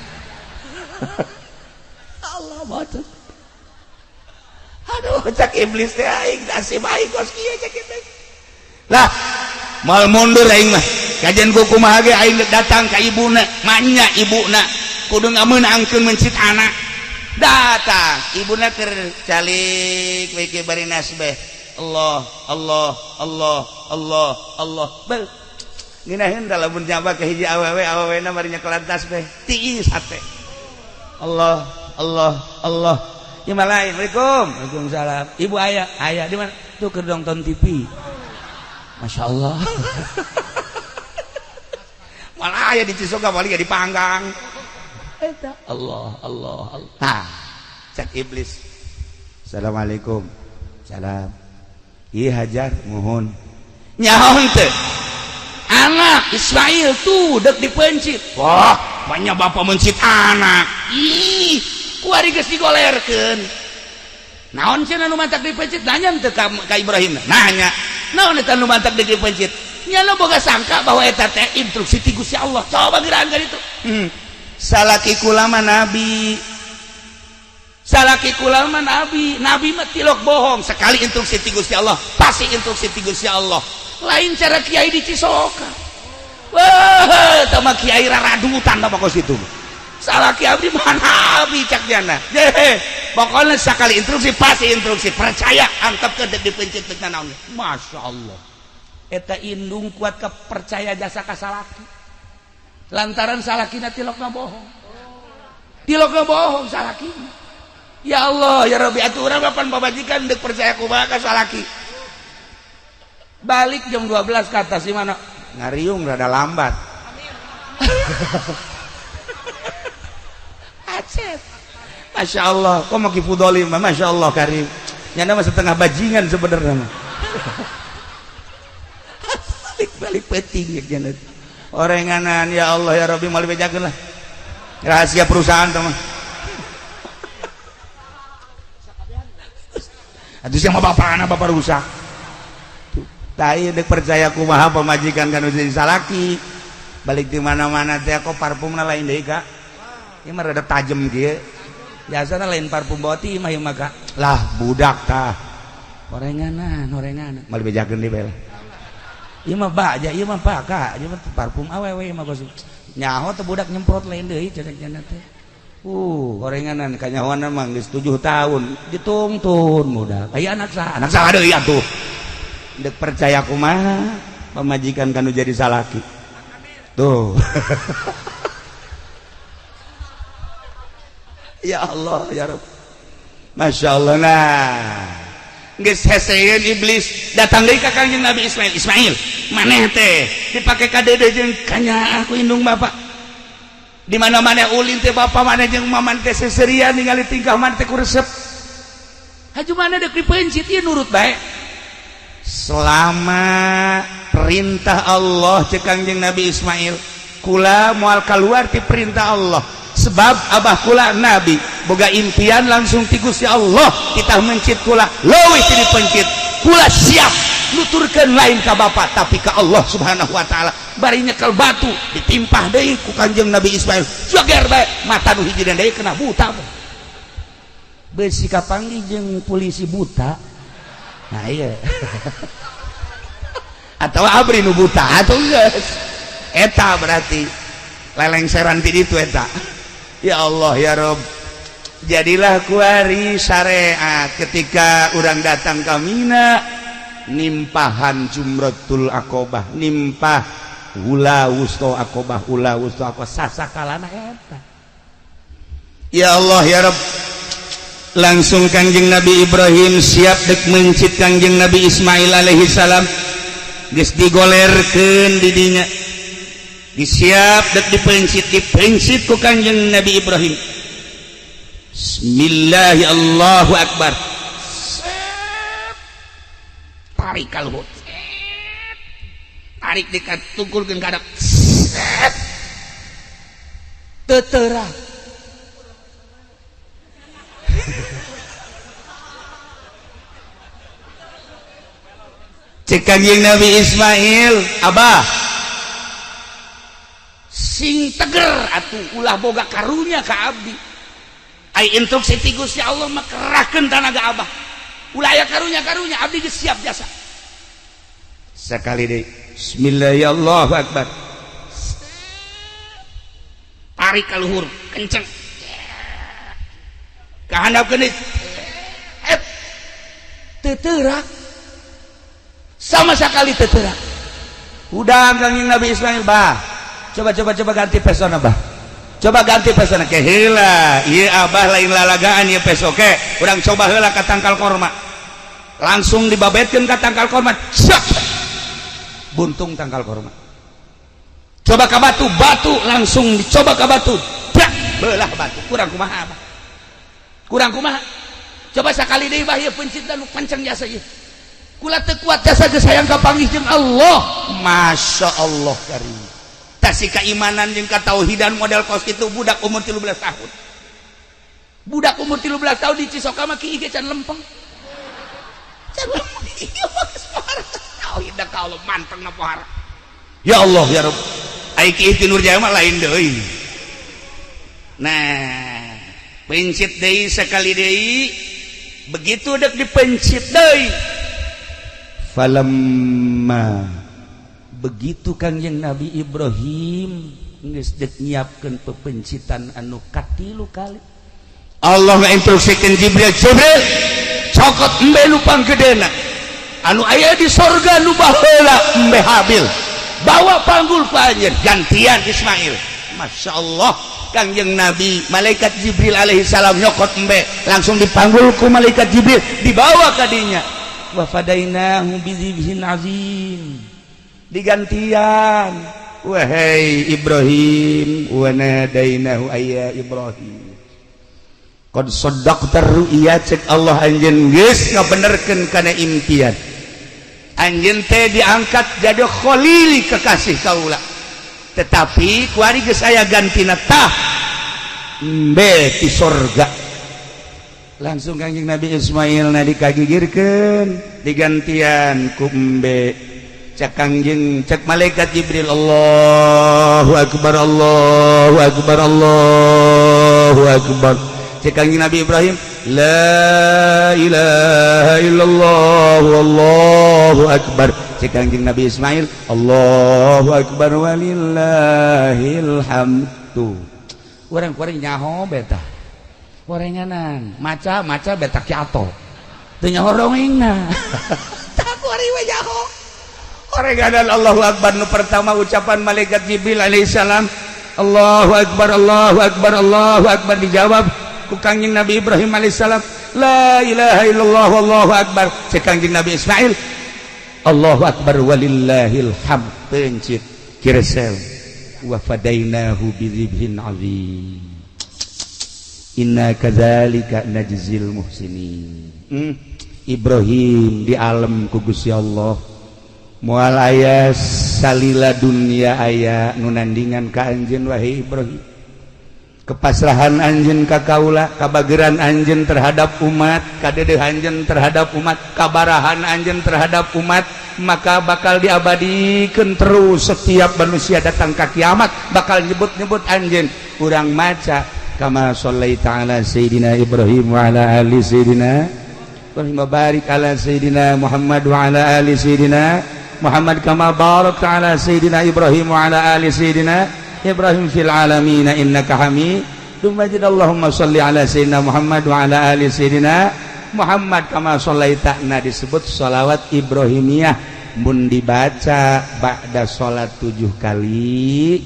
Allah bocos aduh cak iblis teh aing nasib aing kos kieu cak kitu lah mal mundur aing mah kajian kumaha ge aing datang ka ibuna manya ibuna kudu ngameunangkeun mencit anak datang ibuna keur calik we ke bari nasbeh Allah Allah Allah Allah Allah bel nginaheun da lamun nyaba ka hiji awewe-awewena bari nyekelan tasbih tiis hate Allah Allah Allah ieu mah lain Waalaikumsalam ibu aya di mana tuh keur nonton TV Masya Allah malah aya di Cisoga balik di Panggang Allah Allah Allah nah cek iblis Assalamualaikum salam iya hajar mohon nyaho teh anak Ismail tuh dek dipencit wah banyak bapak mencit anak ih kuari geus digolerkeun naon cenah nu mantak dipencit nanya teh ka Ibrahim nanya naon eta nu mantak dipencit nya lo boga sangka bahwa eta teh instruksi ti Gusti Allah coba gerahan itu salaki kulama nabi salaki kulama nabi mah tilok bohong sekali instruksi ti Gusti Allah pasti instruksi ti Gusti Allah lain cara kiai di Cisoka wah tama kiai raradutan tama kos itu salaki abdi mah nabi cak jana pokoknya sekali instruksi pasti instruksi percaya antep ke dipencit teh naon Masya Allah eta indung kuat ke percaya jasa ka salaki lantaran salakina tilokna bohong salakina ya Allah ya Rabbi atuh urang papan babajikan deuk percaya kumaha ka salaki balik jam 12 ke atas di mana ngariung rada lambat acet Masya Allah kok mau kifudolim Masya Allah karim nyana mah setengah bajingan sebenarnya balik peting ya orenganan ya Allah ya Rabbi mal bejakeun lah rahasia perusahaan teman atuh sia mah bapana bapak rusak tah ieu deuk percaya kumaha pamajikan kana jadi salaki balik di mana-mana teh kok parfumna lain deui Kak ieu mah rada tajem kieu biasana lain parfum boti mah ieu mah Kak lah budak tah orenganan mal bejakeun deui bae ieu mah baja ieu mah Kak ieu mah parfum awewe mah kos nyaho teh budak nyemprot lain deui cenah teh orenganan kanyahoana mah geus 7 tahun ditungtun budak aya anak saha deui atuh dek percaya kumaha pamajikan kanu jadi salaki tuh ya Allah ya Rabb Masya Allah nah geus heseun iblis datang deui ka Kanjeng Nabi Ismail maneh teh dipake ka dede jeung kanya aku indung bapak di mana-mana ulin teh bapak maneh jeung maman teh seserian ningali tingkah maneh teh kuresep haju maneh deuk dipencit ieu nurut bae selama perintah Allah cek Kanjeng Nabi Ismail kula moal keluar ti perintah Allah sebab abah kula Nabi boga impian langsung ti Gusti Allah kita mencit kula leuwih ti dipencit kula siap nuturkeun lain ka bapak tapi ka Allah Subhanahu wa taala bari nyekel batu ditimpah deui ku Kanjeng Nabi Ismail joger bae mata nu hiji deui kena buta besi kapanggih jeung polisi buta nah iya atau abri nu buta atau geus eta berarti lelengseran ti ditu eta. Ya Allah ya Rob, jadilah kuari syariat ketika urang datang ka Mina nimpahan Jumratul Aqobah, nimpah ula wusto Aqobah, ula wusto apa sasakalana eta. Ya Allah ya Rob, langsung Kangjeng Nabi Ibrahim siap dek mencit Kangjeng Nabi Ismail alaihi salam geus digolerkeun di dinya, disiap dek dipencit ku Kangjeng Nabi Ibrahim. Bismillah, Allahu Akbar. Tarik kalhut, tarik dekat tungkulkeun kadap, teterang. Cek Kangjeng Nabi Ismail, Abah sing teger atuh ulah boga karunya ka abdi. Ai instruksi ti Gusti Allah mah kerahkeun tanaga Abah. Ulah aya karunya abdi geus siap jasa. Sakali deui. Bismillahirrahmanirrahim. Allahu Akbar. Tarik ka luhur kenceng. Kahandapkeun deui. Teuterak. Sama sekali teuterak. Udah Kangjeng Nabi Ismail, bah. Coba ganti pesona, bah. Coba ganti pesona ke heula. Ieu Abah lain lalagaan ieu peso ke. Urang coba heula ka tangkal korma. Langsung dibabetkeun ka tangkal korma. Cek. Buntung tangkal korma. Coba ka batu langsung dicoba ka batu. Dak, belah batu. Kurang kumaha, Abah? Kurang kumaha? Coba sakali deui bah ieu pencit nu pancang jasa ieu. Kula teu kuat jasa geus hayang kapanggih jeung Allah. Masya Allah karim. Tasih keimanan jeung katauhidan model kos kitu budak umur 13 tahun. Budak umur 13 tahun di Cisoka mah kieu ge can lempeng. Can lempeng ieu mah geus pohara. Tauhid da ka Allah manteng na pohara. Ya Allah ya Rabb. Ai kieu ti Nurjaya mah lain deui. Nah, pencit deui sekali deui. Begitu dek dipencit deui. Falamma begitu Kangjeng Nabi Ibrahim geus dek nyiapkeun pepencitan anu katilu kali, Allah ngainstruksikeun Jibril cokot embe nu panggedena anu aya di sorga nu baheula embe Habil, bawa panggul ka anjeun gantian Ismail. Masya Allah Kangjeng Nabi, malaikat Jibril alaihi salam nyokot embe langsung dipanggul ku malaikat Jibril dibawa ka dinya. Wa fadainahu bizibhin azim, digantian wahai Ibrahim, wa nadainahu ayya Ibrahim qad saddaqta ru'ya. Cek Allah anjeun geus ngabenerkeun kana impian anjeun teh diangkat jadi khalil kekasih kaula, tetapi kuari geus aya gantina tah embe ti sorga. Langsung Kangjeng Nabi Ismail na dikagigirkeun digantian ku embe. Cek malaikat Jibril, Allahu Akbar, Allahu Akbar, Allahu Akbar. Cek Kangjeng Nabi Ibrahim, la ilaha illallah wallahu akbar. Cek Kangjeng Nabi Ismail, Allahu Akbar walillahil hamdu. Urang-urang nyaho beta gorenganan maca beta kiato teu nyaho dongengna. Tak kuari we nyaho orenganan Allahu Akbar nu pertama ucapan malaikat Jibril alaihi salam, Allahu Akbar, Allahu Akbar, Allahu Akbar, dijawab ku Kangjeng Nabi Ibrahim alaihi salam, la ilaha illallah wallahu akbar. Cek Kangjeng Nabi Ismail, Allahu Akbar walillahil hamd, pencit kiresel. Wa fadainahu bidzibhin azim, inna kadzalika najzil muhsinin. Ibrahim di alam ku Gusti Allah moal aya salila dunia aya nu nandingan ka anjeun wahai Ibrahim. Kepasrahan anjeun ka kaula, kabageran anjeun terhadap umat, kadedeh anjeun terhadap umat, kabarahan anjeun terhadap umat, maka bakal diabadikeun terus. Setiap manusia datang ka kiamat bakal nyebut-nyebut anjeun. Urang maca kama shallaita ala sayyidina Ibrahim wa ala ali sayyidina Ibrahim, barik ala sayyidina Muhammad wa ala ali sayyidina Muhammad kama barakta ala sayyidina Ibrahim wa ala ali sayyidina Ibrahim fil alamin innaka Hamidum Majid. Allahumma shalli ala sayyidina Muhammad wa ala ali sayyidina Muhammad kama shallaita. Nah disebut sholawat Ibrahimiyah mun dibaca ba'da sholat 7 kali,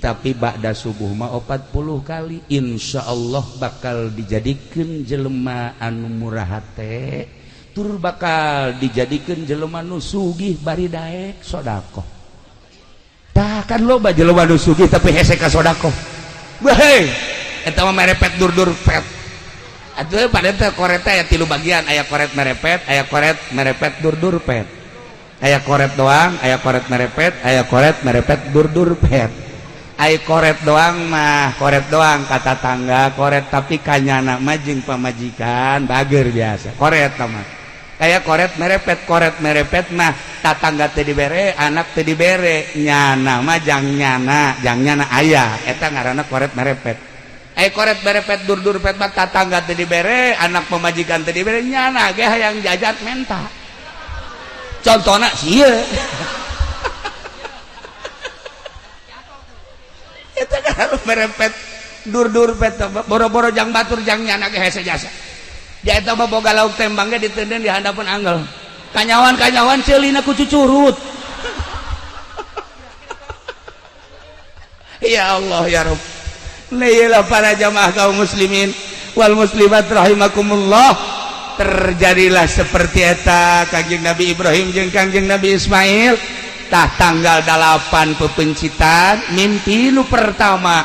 tapi ba'da subuh mah 40 kali. Insyaallah bakal dijadikeun jelema anu murah hate, tur bakal dijadikeun jelema nu sugih bari daek sedekah. Tah kan loba jelema nu sugih tapi hese ka sedekah. Weh, eta mah merepet dur-dur pet. Atuh pada teh koret aya 3 bagian, aya koret merepet, aya koret merepet dur-dur pet. Aya koret doang, aya koret merepet, aya koret merepet dur-dur pet. Aya koret doang mah koret doang kata tangga koret, tapi kanyana mah jeung pamajikan bager biasa koret mah. Kayak koret merepet mah tatangga teu dibere, anak teu dibere, nyana mah jang nyana aya, eta ngaranna koret merepet. Koret merepet dur-dur pet mah tatangga teu dibere, anak pemajikan teu dibere, nyana ge hayang jajat menta. Contona sieun. Eta kan merepet dur-dur pet boro-boro jang batur jang nyana ge hese jasa. Dia itu mah boga lauk tembangnya ditenden di hadapan anggal. Kanyawan ceulina ku cucurut. Ya Allah ya Rabb. Layla para jamaah kaum muslimin wal muslimat rahimakumullah, terjadilah seperti eta Kangjeng Nabi Ibrahim jeung Kangjeng Nabi Ismail. Tah tanggal 8 pepencitan mimpi nu pertama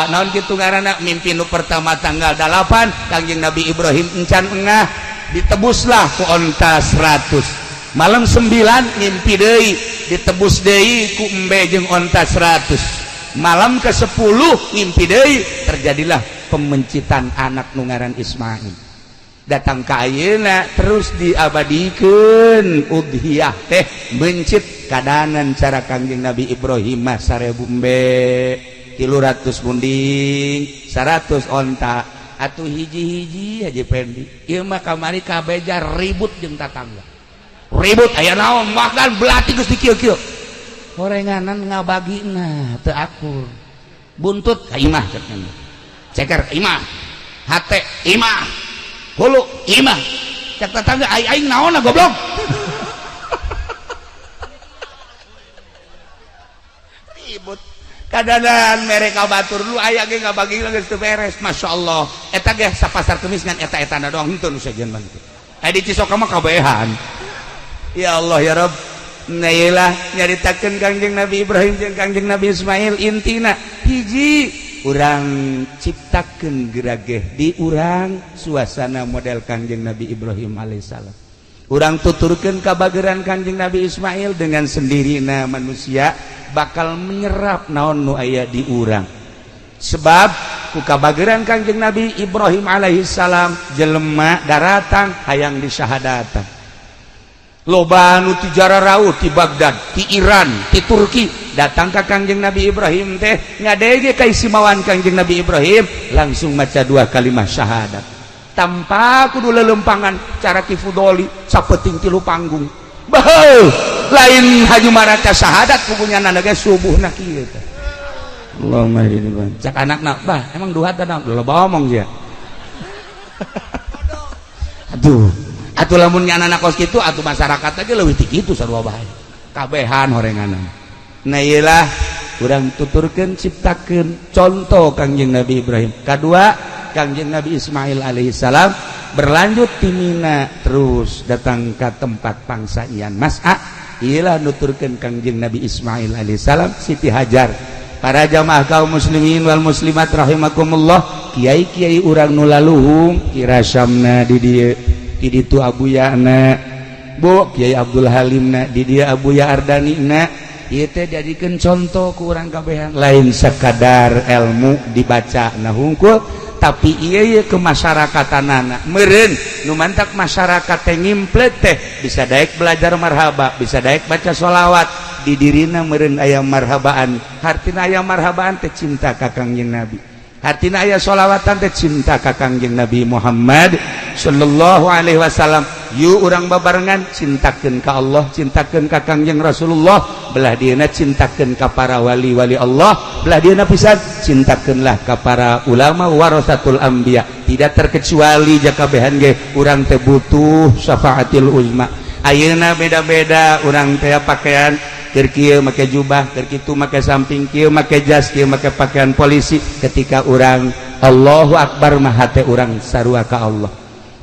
naon kitu ngaranna, mimpi nu pertama tanggal 8 Kangjeng Nabi Ibrahim encan engah ditebuslah ku onta 100. Malam 9 mimpi deui ditebus deui ku embe jeung onta 100. Malam ke-10 mimpi deui terjadilah pemencitan anak nu ngaran Ismail. Datang ka ayeuna terus diabadikeun udhiyah teh mencit kadanan cara Kangjeng Nabi Ibrahim mah 1000 embe 300 munding 100 onta atuh hiji-hiji Haji Pendi. Ieu mah kamari kabeja ribut jeung tatangga. Ribut aya naon makan belati geus dikieu-kieu. Horenganan ngabagina teu akur. Buntut ka imah cenah. Ceker imah. Hate imah. Hulu imah. Cek tatangga aing naonna goblok. Ribut. Kadanan mereka batur dulu aya ge ngabagi geus teu beres. Masyaallah eta ge sapasar kemis ngan eta-etana doang henteu nu sajeun bantu. Aya di Cisoka mah kabehan. Ya Allah ya Rabb. Nailah nyaritakeun Kangjeng Nabi Ibrahim jeung Kangjeng Nabi Ismail intina hiji urang ciptakeun gerageh di urang suasana model Kangjeng Nabi Ibrahim alaihissalam. Urang tuturkeun kabageran Kangjeng Nabi Ismail dengan sendirina manusia bakal menyerap naon nu aya di urang. Sebab ku kabageran Kangjeng Nabi Ibrahim alaihissalam jelema daratang hayang disyahadatan. Loba nu ti Jararaut, ti Baghdad, ti Iran, ti Turki datang ka Kangjeng Nabi Ibrahim teh ngadege kaisimawan Kangjeng Nabi Ibrahim langsung maca 2 kalimat syahadat. Tanpa kudu lelempangan cara kifudoli sapeting 3 panggung. Baheul lain haju maraca syahadat kupunyana ge subuhna kieu teh. Allahumma ini ban. Cak anakna, bah emang duha teh naon? Loba omong sia. Atuh lamun anak kos kitu atuh masyarakat ge leuwih ti kitu sarua bae. Kabehan horenganan. Nah iyalah urang tuturkeun ciptakeun contoh Kangjeng Nabi Ibrahim. Kadua Kangjeng Nabi Ismail alaihissalam berlanjut di Mina terus datang ke tempat pangsaian Mas'a. Iyalah nuturkeun Kangjeng Nabi Ismail alaihissalam Siti Hajar. Para jamaah kaum muslimin wal muslimat rahimakumullah, kiai-kiai urang nu laluhung kirasamna di dieu di ditu abuyana Bu Kiai Abdul Halimna di dia Abuya Ardanina. Ieu teh dijadikeun contoh ku urang kabehan lain sekadar ilmu dibaca na hungkul tapi ieu ke masyarakatan meureun nu mantak masyarakat teh ngimplet teh bisa daek belajar marhaba, bisa daek baca sholawat di dirina meureun aya marhabaan. Hartina aya marhabaan teh cinta ka Kangjeng Nabi, hartina aya sholawatan teh cinta ka Kangjeng Nabi Muhammad sallallahu alaihi wasallam yuk urang babarengan cintakeun ka Allah, cintakeun ka Kangjeng Rasulullah, belah dieuna cintakeun ka para wali-wali Allah, belah dieuna pisan cintakeunlah ka para ulama warasatul anbiya. Tidak terkecuali jakabehan ge urang teh butuh syafaatil uzma. Ayeuna beda-beda urang teh pakaian keur kieu make jubah, keur kitu make samping, kieu make jas, kieu make pakaian polisi. Ketika urang Allahu Akbar mah hate urang sarua ka Allah.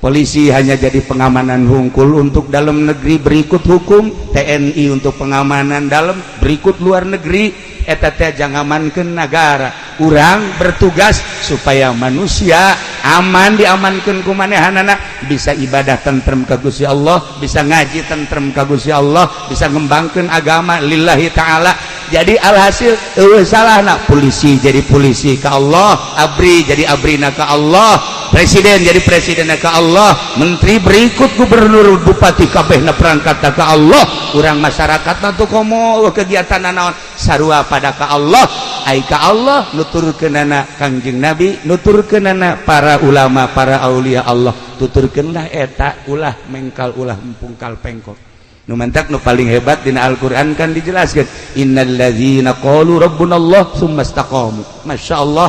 Polisi hanya jadi pengamanan hungkul untuk dalam negeri berikut hukum, TNI untuk pengamanan dalam berikut luar negeri, eta teh jangamankeun negara. Urang bertugas supaya manusia aman, diamankeun ku manehanana, bisa ibadah tentrem ka Gusti Allah, bisa ngaji tentrem ka Gusti Allah, bisa ngembangkeun agama lillahi taala. Jadi alhasil salahna polisi jadi polisi ka Allah, abri jadi abrina ka Allah, presiden jadi presiden ka Allah, menteri berikut gubernur bupati kabehna perangkat ka Allah. Urang masyarakatna tuh komo kegiatan naon sarua pada ka Allah, ai ka Allah nuturkeunana Kangjeng Nabi, nuturkeunana para ulama, para aulia Allah, tuturkeunlah eta ulah mengkal ulah empungkal pengkol. Nu mantak nu paling hebat dina Al-Qur'an kan dijelaskeun innalladzina qalu rabbunallah tsumma istaqamu. Masyaallah,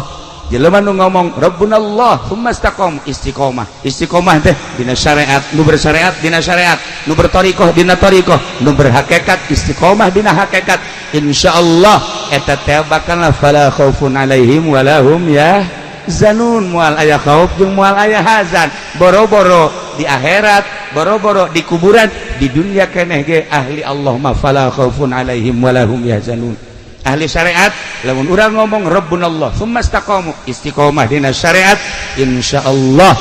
jelema nu ngomong rabbunallah tsumma istaqamu, istiqomah. Istiqomah teh dina syariat, nu bersyariat dina syariat, nu berthariqah dina thariqah, nu berhakikat istiqomah dina hakikat. Insyaallah eta teh bakal fala khaufun alaihim wala hum yahzanun. Moal aya khauf jeung moal aya hazan. Boro-boro di akhirat, boro-boro di kuburan, di dunia keneh ge ahli Allah ma fala khaufun alaihim wala hum yahzanun. Ahli syariat lamun urang ngomong rabbunallah tsumma istaqamu, istiqomah dina syariat, insyaallah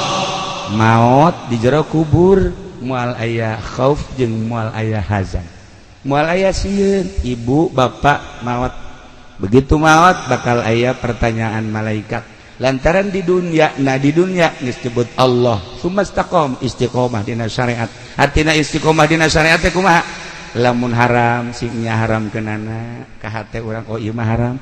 maut di jero kubur moal aya khauf jeung moal aya hazan. Moal aya sieun ibu bapak maut, begitu maut bakal aya pertanyaan malaikat lantaran di dunia. Nah di dunia disebut Allah tsumma istaqam, istiqomah dina syariat. Artina istiqomah dina syariat teh kumaha? Lamun haram singnya haram keunana ka hate urang, oh ieu mah haram.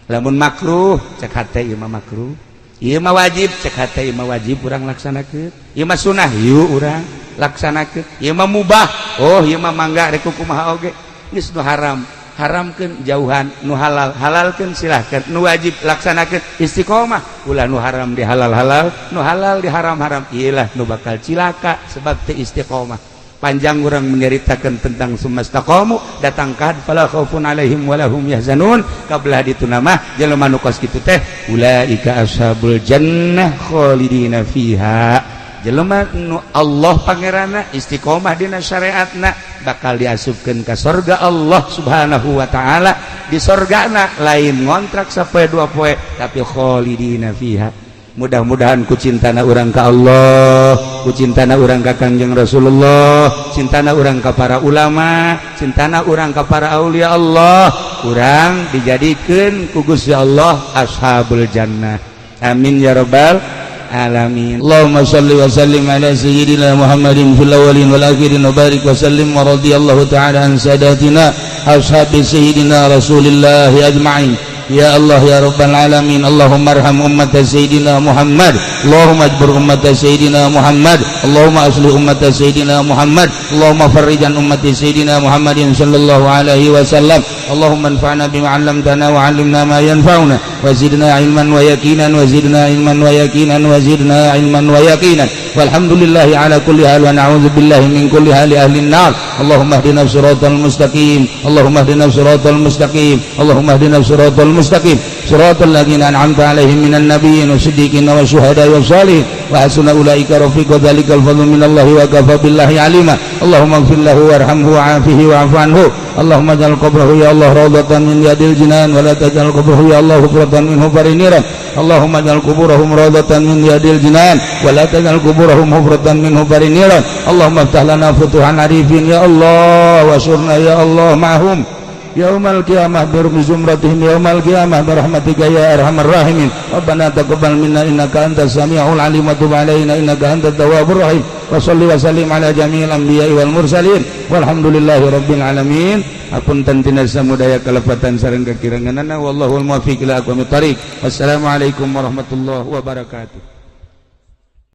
Lamun makruh cek hate ieu mah makruh. Ieu mah wajib cek hate ieu mah wajib urang laksanakeun. Ieu mah sunah ieu urang laksanakeun. Ieu mah mubah, oh ieu mah mangga rek kumaha oge. Geus nu haram haramkeun jauhan, nu halal halalkeun silahkeun, nu wajib laksanakeun istiqomah. Ulah nu haram di halal halal, nu halal di haram haram. Iyalah nu bakal cilaka sebab teu istiqomah. Panjang urang menceritakeun tentang tsumma istaqamu, datang ka fala khaufun alaihim wala hum yahzanun. Kabelah dituna mah jelema nu kos kitu teh ulaika ashabul jannah khalidina fiha. Jelema nu Allah pangeranna istiqomah dina syariatna bakal diasupkeun ka surga Allah Subhanahu wa taala. Di surgana lain ngontrak sapoe dua poe tapi khalidina fiha. Mudah-mudahan ku cintana urang ka Allah, ku cintana urang ka Kangjeng Rasulullah, cintana urang ka para ulama, cintana urang ka para aulia Allah, urang dijadikeun ku Gusti Allah ashabul jannah. Amin ya rabbal alamin. Allahumma shalli wa sallim ala sayyidina Muhammadin fil awwalin wal akhirin wa barik wa sallim wa radiyallahu ta'ala an sadatina ashabi sayyidina Rasulillah ajma'in. Ya Allah ya Rabbal Alamin. Allahumma arham ummat Sayyidina Muhammad, Allahumma ajbur ummat Sayyidina Muhammad, Allahumma aslih ummat Sayyidina Muhammad, Allahumma farrijan ummat Sayyidina Muhammadin sallallahu alaihi wasallam. Allahumma anfa'na bima 'allamtana wa 'allimna ma yanfa'una wa zidna ilman wa yaqinan wa zidna ilman wa yaqinan wa zidna ilman wa yaqinan. Walhamdulillahi ala kulli hal wa na'udzu billahi min kulli hali ahli an-nar. Allahumma ihdina siratal mustaqim, Allahumma ihdina siratal mustaqim, Allahumma ihdina siratal mustaqim, siratal ladzina an'amta 'alaihim minan nabiyyin wasiddiqin wasyuhada'i wassalihin wa hasuna ulaika rafiqa. Dzalikal fadlu minallahi wa kafa billahi 'alima. Allahumma ighfir lahu warhamhu wa'afihi wa'fu anhu. Allahumma ij'al qabrahu ya Allah rawdatan min riyadil jinan wa la taj'al qabrahu ya Allah hufratan min hufari niran. Allahumma ij'al quburahum rawdatan min riyadil jinan wa la taj'al quburahum hufratan min hufari niran. Allahumma iftah lana futuhan arifin ya Allah wa surna ya Allah ma'hum yaumal qiyamah bi zumratihim yaumal qiyamah bi rahmatika ya arhamar rahimin. Rabbana taqabbal minna innaka antas samiul alim wa tub alaina innaka antat tawwabur rahim. Wa shalli wa sallim ala jami'il anbiya'i wal mursalin walhamdulillahi rabbil alamin. Apunten tina samudaya kalepatan sareng kakiranganana wallahul muwaffiq ila aqwamit thariq. Wassalamualaikum warahmatullahi wabarakatuh.